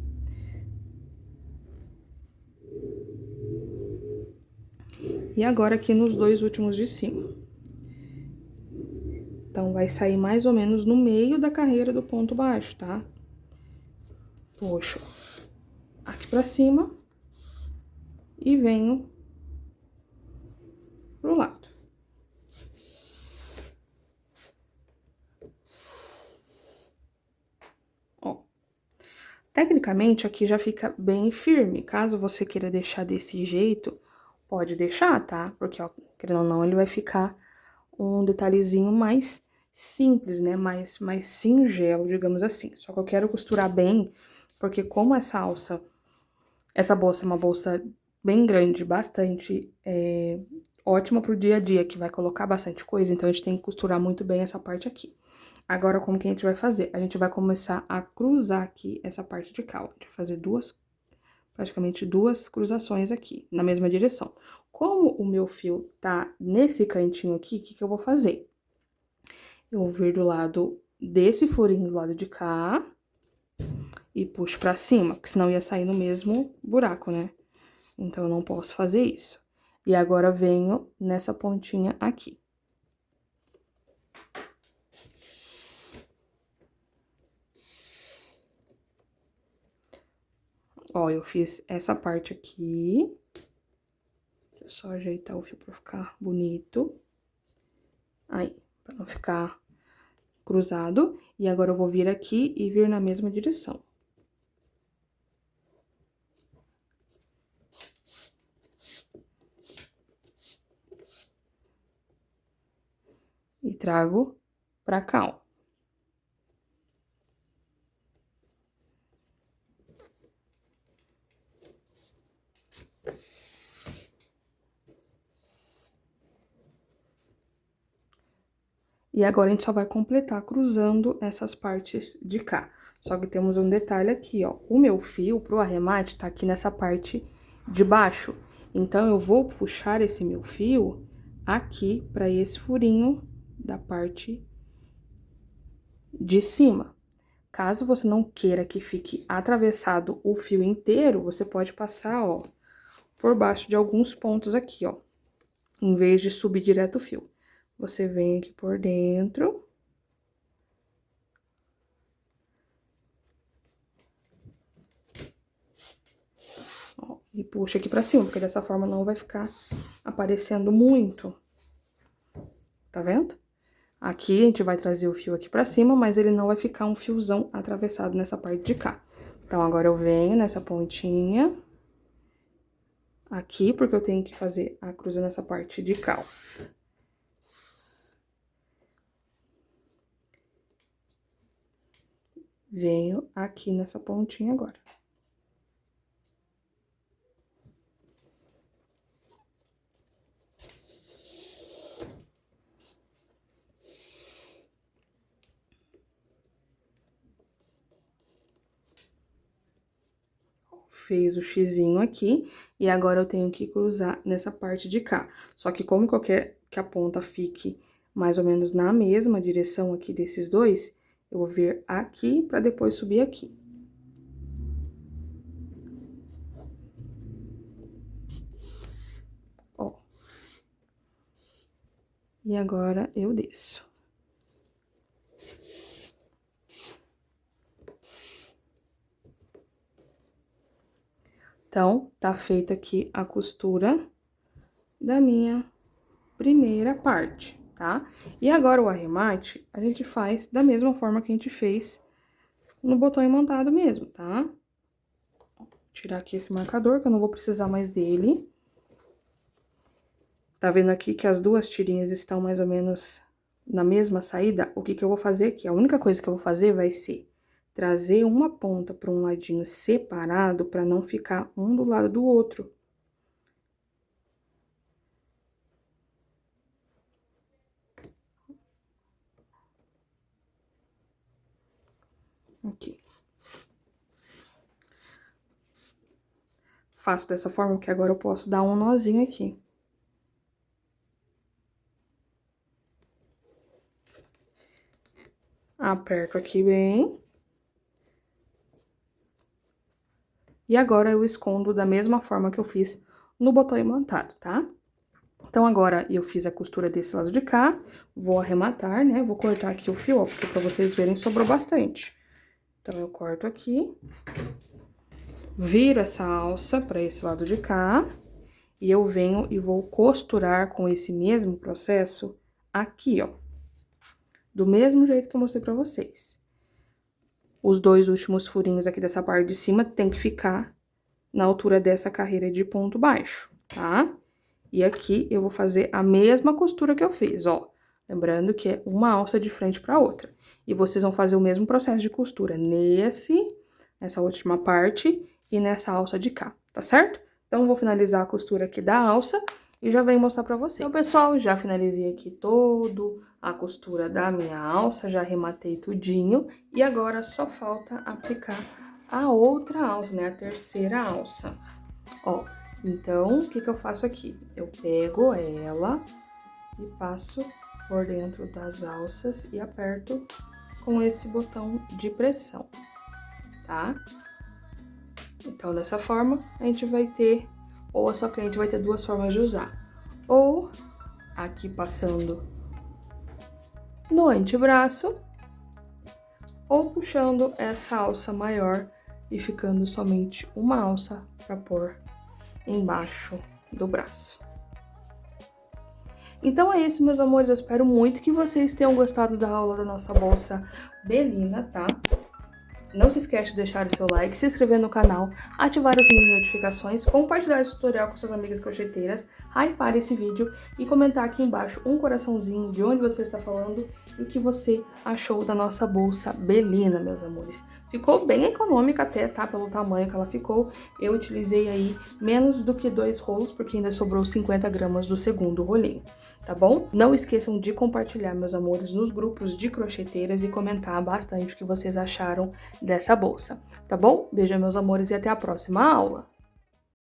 E agora aqui nos dois últimos de cima. Então, vai sair mais ou menos no meio da carreira do ponto baixo, tá? Puxo aqui pra cima e venho pro lado. Ó. Tecnicamente, aqui já fica bem firme. Caso você queira deixar desse jeito, pode deixar, tá? Porque, ó, querendo ou não, ele vai ficar um detalhezinho mais simples, né? Mais singelo, digamos assim. Só que eu quero costurar bem, porque como essa bolsa é uma bolsa bem grande, bastante ótima pro dia a dia, que vai colocar bastante coisa, então a gente tem que costurar muito bem essa parte aqui. Agora, como que a gente vai fazer? A gente vai começar a cruzar aqui essa parte de cá, ó. A gente vai fazer praticamente duas cruzações aqui, na mesma direção. Como o meu fio tá nesse cantinho aqui, o que que eu vou fazer? Eu vou vir do lado desse furinho do lado de cá e puxo pra cima, porque senão ia sair no mesmo buraco, né? Então, eu não posso fazer isso. E agora, venho nessa pontinha aqui. Ó, eu fiz essa parte aqui. Deixa eu só ajeitar o fio pra ficar bonito. Aí, pra não ficar cruzado. E agora, eu vou vir aqui e vir na mesma direção. trago pra cá, ó. E agora a gente só vai completar cruzando essas partes de cá. Só que temos um detalhe aqui, ó. O meu fio pro arremate tá aqui nessa parte de baixo. Então, eu vou puxar esse meu fio aqui pra esse furinho da parte de cima. Caso você não queira que fique atravessado o fio inteiro, você pode passar, ó, por baixo de alguns pontos aqui, ó. Em vez de subir direto o fio. Você vem aqui por dentro. Ó, e puxa aqui pra cima, porque dessa forma não vai ficar aparecendo muito. Tá vendo? Aqui a gente vai trazer o fio aqui pra cima, mas ele não vai ficar um fiozão atravessado nessa parte de cá. Então, agora eu venho nessa pontinha. Aqui, porque eu tenho que fazer a cruza nessa parte de cá, ó. Venho aqui nessa pontinha agora. Fez o xizinho aqui, e agora eu tenho que cruzar nessa parte de cá. Só que como que eu quero que a ponta fique mais ou menos na mesma direção aqui desses dois, eu vou vir aqui pra depois subir aqui. Ó. E agora eu desço. Então, tá feita aqui a costura da minha primeira parte, tá? E agora o arremate, a gente faz da mesma forma que a gente fez no botão imantado mesmo, tá? Vou tirar aqui esse marcador, que eu não vou precisar mais dele. Tá vendo aqui que as duas tirinhas estão mais ou menos na mesma saída? O que que eu vou fazer aqui? A única coisa que eu vou fazer vai ser trazer uma ponta para um ladinho separado, para não ficar um do lado do outro. Aqui. Faço dessa forma, que agora eu posso dar um nozinho aqui. Aperto aqui bem. E agora eu escondo da mesma forma que eu fiz no botão imantado, tá? Então, agora eu fiz a costura desse lado de cá, vou arrematar, né? Vou cortar aqui o fio, ó, porque pra vocês verem sobrou bastante. Então, eu corto aqui, viro essa alça pra esse lado de cá, e eu venho e vou costurar com esse mesmo processo aqui, ó. Do mesmo jeito que eu mostrei pra vocês. Os dois últimos furinhos aqui dessa parte de cima tem que ficar na altura dessa carreira de ponto baixo, tá? E aqui eu vou fazer a mesma costura que eu fiz, ó. Lembrando que é uma alça de frente pra outra. E vocês vão fazer o mesmo processo de costura nessa última parte e nessa alça de cá, tá certo? Então, eu vou finalizar a costura aqui da alça e já venho mostrar pra vocês. Então, pessoal, já finalizei aqui todo a costura da minha alça, já arrematei tudinho. E agora só falta aplicar a outra alça, né? A terceira alça. Ó, então, o que que eu faço aqui? Eu pego ela e passo por dentro das alças e aperto com esse botão de pressão, tá? Então, dessa forma, a gente vai ter, ou a sua cliente vai ter duas formas de usar. Ou aqui passando no antebraço, ou puxando essa alça maior e ficando somente uma alça para pôr embaixo do braço. Então é isso, meus amores, eu espero muito que vocês tenham gostado da aula da nossa bolsa Belina, tá? Não se esquece de deixar o seu like, se inscrever no canal, ativar o sininho de notificações, compartilhar esse tutorial com suas amigas crocheteiras, hypar esse vídeo e comentar aqui embaixo um coraçãozinho de onde você está falando e o que você achou da nossa bolsa Belina, meus amores. Ficou bem econômica até, tá? Pelo tamanho que ela ficou. Eu utilizei aí menos do que 2 rolos, porque ainda sobrou 50 gramas do segundo rolinho, tá bom? Não esqueçam de compartilhar, meus amores, nos grupos de crocheteiras e comentar bastante o que vocês acharam dessa bolsa, tá bom? Beijo, meus amores, e até a próxima aula!